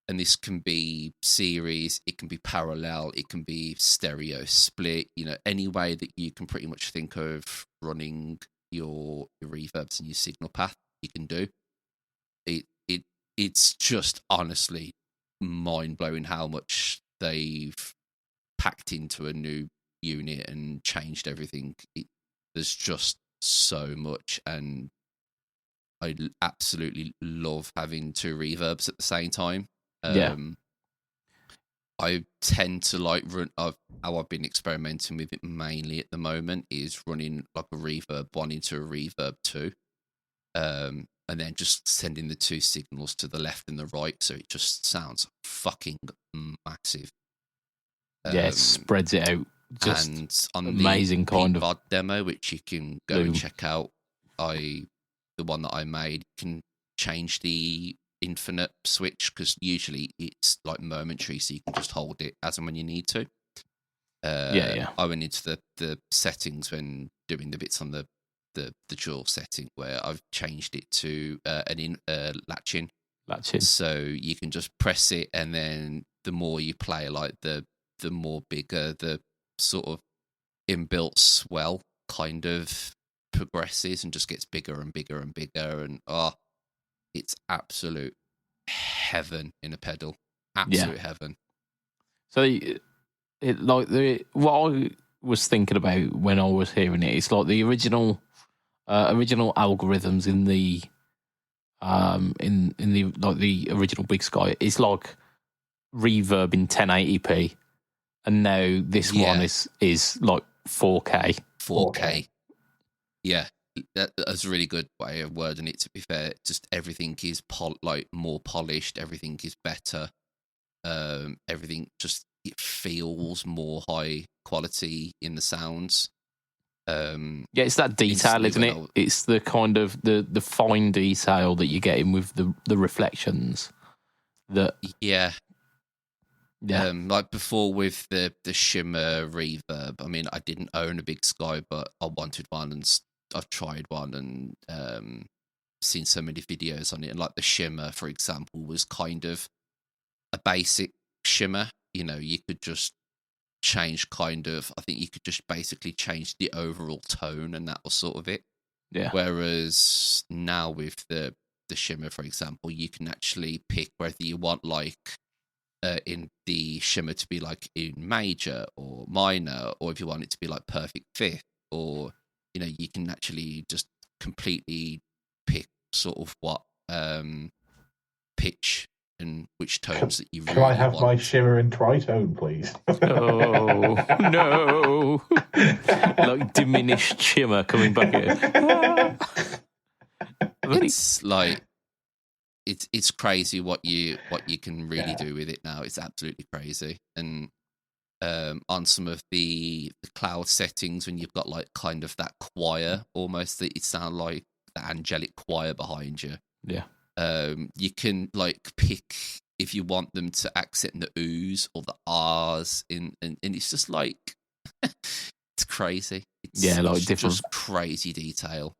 And this can be series, it can be parallel, it can be stereo split, any way that you can pretty much think of running your reverbs and your signal path, you can do. It's just honestly mind-blowing how much they've packed into a new unit and changed everything. There's just so much, and I absolutely love having 2 reverbs at the same time. I tend to like run. How I've been experimenting with it mainly at the moment is running like a reverb 1 into a reverb 2, and then just sending the 2 signals to the left and the right, so it just sounds fucking massive. It spreads it out. Just and on amazing the kind PBOD of demo, which you can go and check out, the one that I made, can change the infinite switch, because usually it's like momentary, so you can just hold it as and when you need to. I went into the settings when doing the bits on the dual setting, where I've changed it to an latch-in. So you can just press it, and then the more you play, like the more bigger the sort of inbuilt swell kind of progresses and just gets bigger and bigger and bigger, and it's absolute heaven in a pedal. Absolute heaven. So what I was thinking about when I was hearing it, it's like the original algorithms in the like the original Big Sky. It's like reverb in 1080p, and now this one is like 4K. 4K. Yeah, that's a really good way of wording it, to be fair. Just everything is more polished, everything is better. Everything just, it feels more high quality in the sounds. It's that detail, isn't it? It's the kind of the fine detail that you're getting with the reflections. Like before with the shimmer reverb. I mean, I didn't own a Big Sky, but I wanted one, and I've tried one and seen so many videos on it. And like the shimmer, for example, was kind of a basic shimmer. You could just change I think you could just basically change the overall tone, and that was sort of it. Yeah. Whereas now with the shimmer, for example, you can actually pick whether you want like in the shimmer to be like in major or minor, or if you want it to be like perfect fifth, or you can actually just completely pick sort of what pitch and which tones that you really want. Can I have my shimmer in tritone, please? Oh no! Like diminished shimmer coming back here. It's like it's crazy what you can really do with it now. It's absolutely crazy. And on some of the cloud settings, when you've got like kind of that choir, almost, that it sounds like the angelic choir behind you. Yeah. You can like pick if you want them to accent the oohs or the ahs and it's just like it's crazy. It's like different, just crazy detail.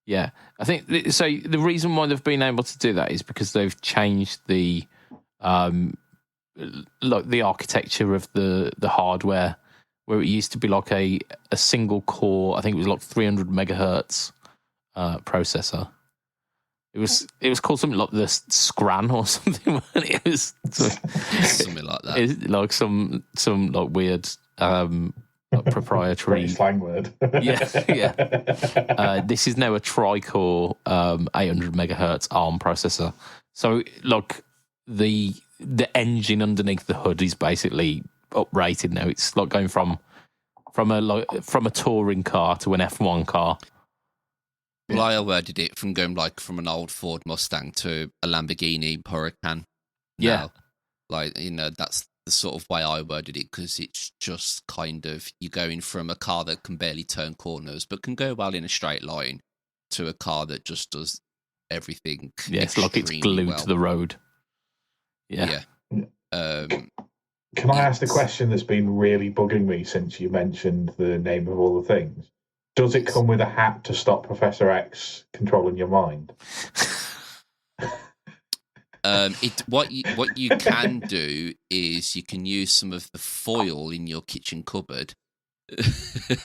Yeah, I think so. The reason why they've been able to do that is because they've changed the like the architecture of the hardware, where it used to be like a single core. I think it was like 300 megahertz processor. It was called something like the Scran or something. It was something like that. It's like some like weird like proprietary slang word. yeah. This is now a tri-core 800 megahertz ARM processor. So like the engine underneath the hood is basically uprated now. It's like going from a touring car to an F1 car. Well, I awarded it from going like from an old Ford Mustang to a Lamborghini Huracan. Yeah. Like, that's the sort of way I worded it, because it's just kind of, you're going from a car that can barely turn corners but can go well in a straight line to a car that just does everything. Yeah, it's like it's glued to the road. Yeah. Can I ask the question that's been really bugging me since you mentioned the name of all the things? Does it come with a hat to stop Professor X controlling your mind? What you can do is you can use some of the foil in your kitchen cupboard.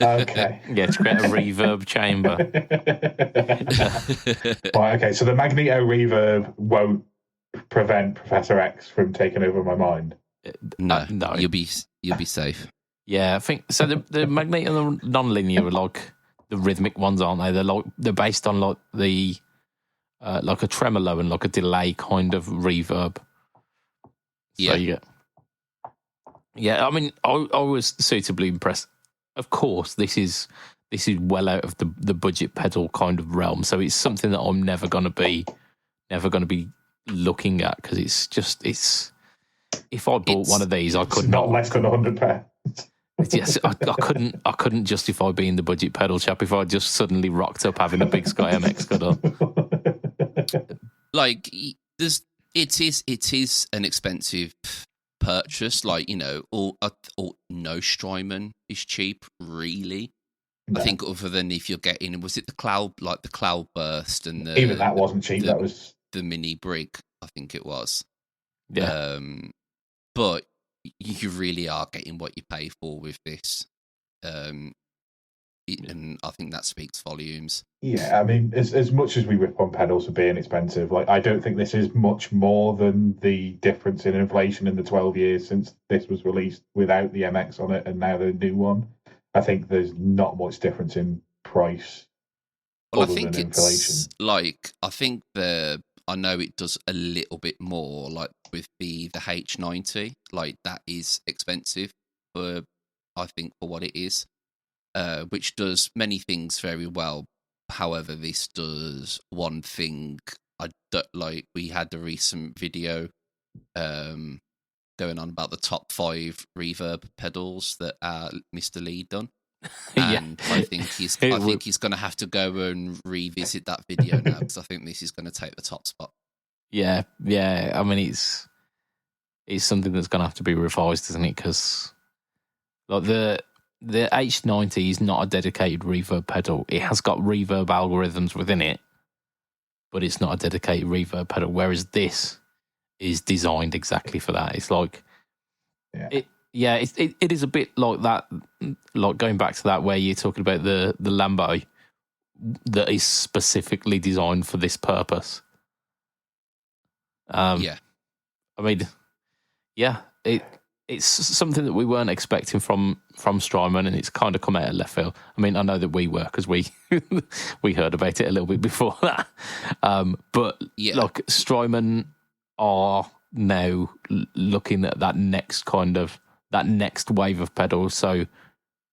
Okay. Yeah, to create a reverb chamber. Right, okay, so the Magneto reverb won't prevent Professor X from taking over my mind. No, no. You'll be safe. Yeah, I think so. The Magneto and the non-linear are like the rhythmic ones, aren't they? They're based on like the like a tremolo and like a delay kind of reverb. So yeah. I mean, I was suitably impressed. Of course, this is well out of the budget pedal kind of realm. So it's something that I'm never going to be looking at, because it's. If I bought one of these, I could not less than £100. Yes, I couldn't justify being the budget pedal chap if I just suddenly rocked up having a big Sky MX cut on. Like, it is an expensive purchase. Like, or no Strymon is cheap, really. No. I think other than if you're getting, was it the cloud burst and even that wasn't cheap. That was the mini brig, I think it was. Yeah. But you really are getting what you pay for with this. And I think that speaks volumes. Yeah, I mean, as much as we rip on pedals for being expensive, like, I don't think this is much more than the difference in inflation in the 12 years since this was released without the MX on it and now the new one. I think there's not much difference in price. Well, I think it's like, I know it does a little bit more, like with the H90, like that is expensive for what it is, which does many things very well. However, this does one thing I don't like. We had a recent video going on about the top 5 reverb pedals that Mr. Lee done. And yeah. I think he's going to have to go and revisit that video now, because I think this is going to take the top spot. Yeah. I mean, it's something that's going to have to be revised, isn't it? Because like the H90 is not a dedicated reverb pedal. It has got reverb algorithms within it, but it's not a dedicated reverb pedal. Whereas this is designed exactly for that. It's like it is a bit like that, like going back to that where you're talking about the Lambo that is specifically designed for this purpose. I mean, it's something that we weren't expecting from Strymon, and it's kind of come out of left field. I mean, I know that we were, because we we heard about it a little bit before that. But look, Strymon are now looking at that next wave of pedals. So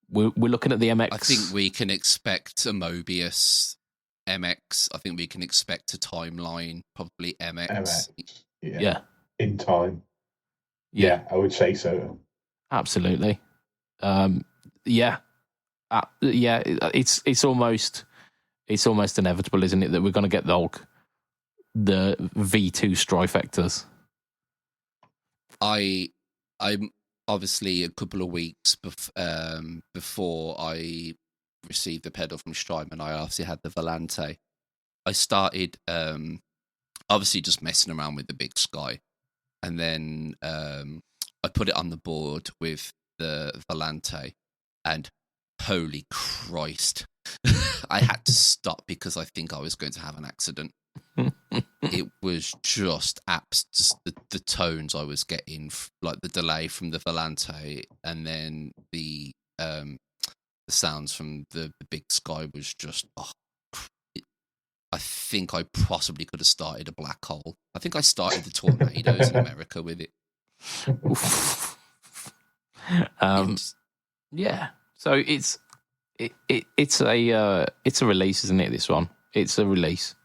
we're looking at the MX. I think we can expect a Mobius MX. I think we can expect a Timeline, probably MX. Yeah. In time. Yeah, I would say so. Absolutely. It's almost inevitable, isn't it, that we're going to get the V2 Strifectors. I'm obviously a couple of weeks before I received the pedal from Strymon, I obviously had the Volante, I started obviously just messing around with the Big Sky, and then I put it on the board with the Volante, and holy Christ, I had to stop because I think I was going to have an accident. It was just apps, just the tones I was getting, like the delay from the Volante, and then the sounds from the Big Sky was just. I think I possibly could have started a black hole. I think I started the tornadoes in America with it. Yeah. So it's a release, isn't it? This one, it's a release,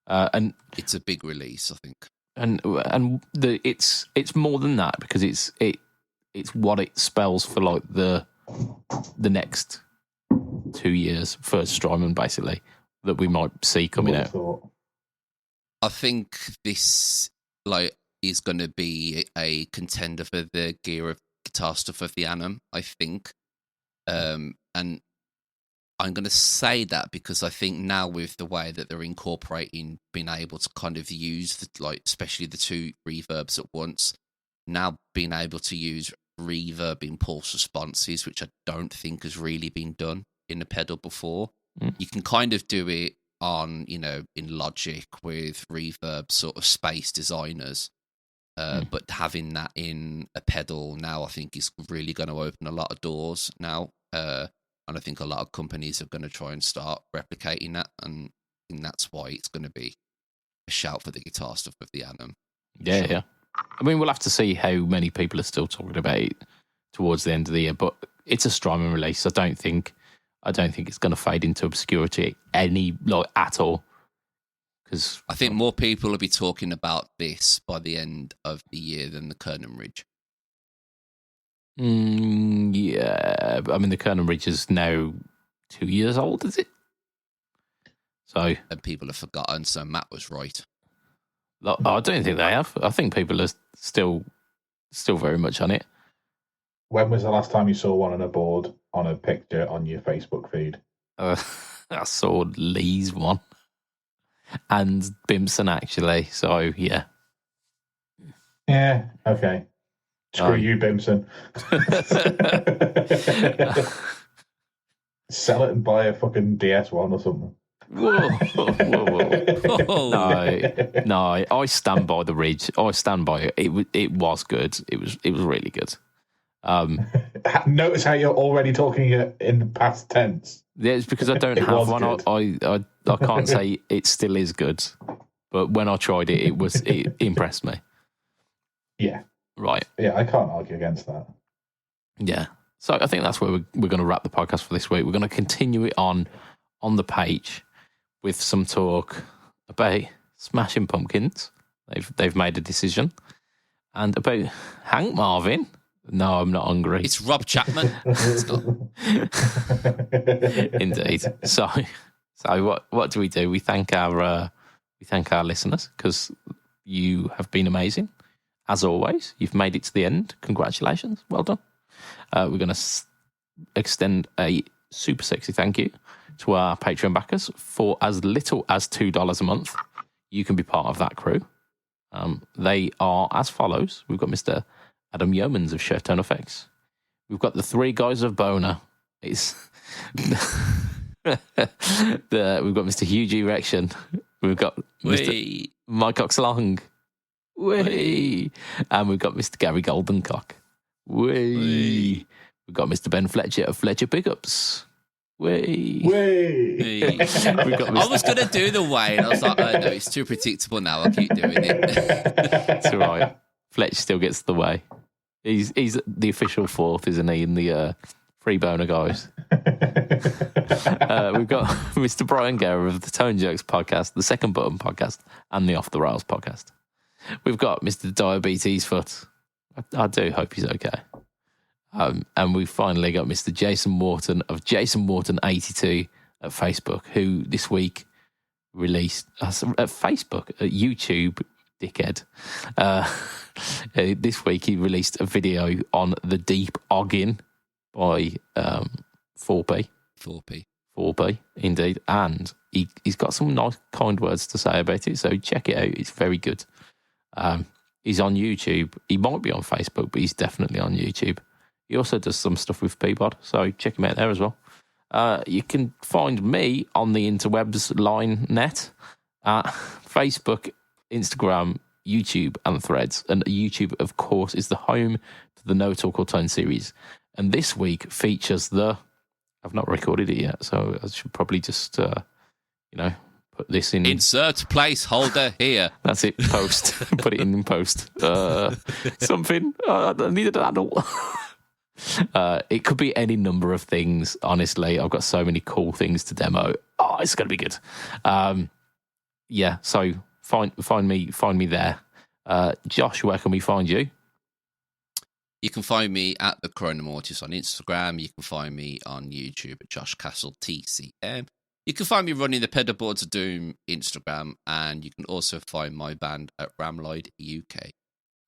and it's a big release, I think. And it's more than that, because it's what it spells for like the next 2 years for Strymon, basically, that we might see coming out. I think this is going to be a contender for the Gear of Guitar Stuff of the Annum, I think. And I'm going to say that because I think now with the way that they're incorporating being able to kind of use especially the two reverbs at once, now being able to use reverb impulse responses, which I don't think has really been done in the pedal before. You can kind of do it on, in Logic with reverb sort of space designers. But having that in a pedal now, I think is really going to open a lot of doors now. And I think a lot of companies are going to try and start replicating that. And I think that's why it's going to be a shout for the Guitar Stuff of the Annum. Yeah, sure. Yeah. I mean, we'll have to see how many people are still talking about it towards the end of the year. But it's a Strymon release. I don't think it's going to fade into obscurity at all. Because I think more people will be talking about this by the end of the year than the Kernan Ridge. Yeah, I mean, the Kernan Ridge is now 2 years old, is it? So, and people have forgotten. So Matt was right. I don't think they have. I think people are still very much on it. When was the last time you saw one on a board on a picture on your Facebook feed? I saw Lee's one and Bimson, actually. So, yeah. Yeah, okay. Screw you, Bimson. Sell it and buy a fucking DS1 or something. Whoa. No, I stand by the Ridge. I stand by it. It was good. It was really good. Notice how you're already talking in the past tense. Yeah, it's because I don't have one. I can't say it still is good, but when I tried it, it impressed me. Yeah. Right. Yeah, I can't argue against that. Yeah. So I think that's where we're going to wrap the podcast for this week. We're going to continue it on the page with some talk about Smashing Pumpkins. They've made a decision, and about Hank Marvin. No, I'm not hungry. It's Rob Chapman. It's not. Indeed. So what do? We thank our listeners, because you have been amazing. As always, you've made it to the end. Congratulations. Well done. We're going to extend a super sexy thank you to our Patreon backers. For as little as $2 a month, you can be part of that crew. They are as follows. We've got Mr. Adam Yeomans of Shirtone Effects. We've got the three guys of Boner. We've got Mr. Huge Erection. We've got Mr. Mike Oxlong. Whee! And we've got Mr. Gary Goldencock. Whee! We've got Mr. Ben Fletcher of Fletcher Pickups. Whee! Whee! I was going to do the way, and I was like, oh, no, it's too predictable now. I'll keep doing it. It's all right. Fletch still gets the way. He's the official fourth, isn't he, in the Free Boner guys? We've got Mr. Brian Gower of the Tone Jerks podcast, the Second Button podcast, and the Off the Rails podcast. We've got Mr. Diabetes Foot. I do hope he's okay. And we've finally got Mr. Jason Wharton of Jason Wharton 82 at Facebook, who this week released at Facebook, at YouTube, dickhead. This week he released a video on the Deep Oggin by 4P. 4B, indeed. And he's got some nice, kind words to say about it, so check it out. It's very good. He's on YouTube. He might be on Facebook, but he's definitely on YouTube. He also does some stuff with PBOD, so check him out there as well. You can find me on the interwebs line net at Facebook, Instagram, YouTube, and Threads. And YouTube, of course, is the home to the No Talk or Tone series. And this week features I've not recorded it yet, so I should probably just, put this in. Insert placeholder here. That's it, post. Put it in post. Something. I needed an adult. It could be any number of things, honestly. I've got so many cool things to demo. Oh, it's going to be good. So find me there. Josh, where can we find you? You can find me at the Chronomortis on Instagram. You can find me on YouTube at Josh Castle TCM. You can find me running the Pedalboards of Doom Instagram, and you can also find my band at Ramlide UK.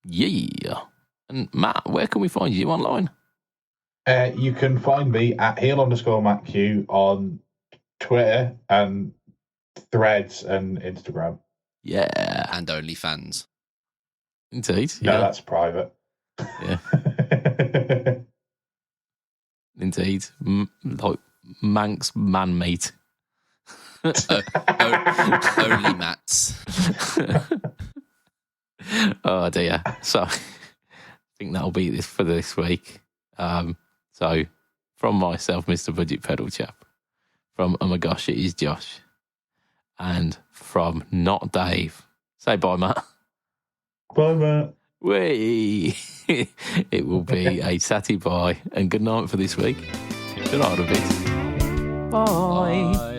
Yeah. And Matt, where can we find you online? You can find me at heel_MattQ on Twitter and Threads and Instagram. Yeah. And OnlyFans. Indeed. No, yeah. That's private. Yeah. Indeed. Like Manx man meat. Only Mats. Oh dear. So I think that'll be this for this week. So from myself, Mr. BudgetPedalChap, from oh my gosh, it is Josh, and from not Dave. Say bye, Matt. Bye, Matt. Whee! It will be a satty bye and good night for this week. Good night of it. Bye. Bye.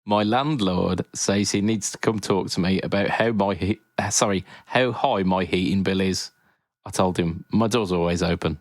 My landlord says he needs to come talk to me about how high my heating bill is. I told him my door's always open.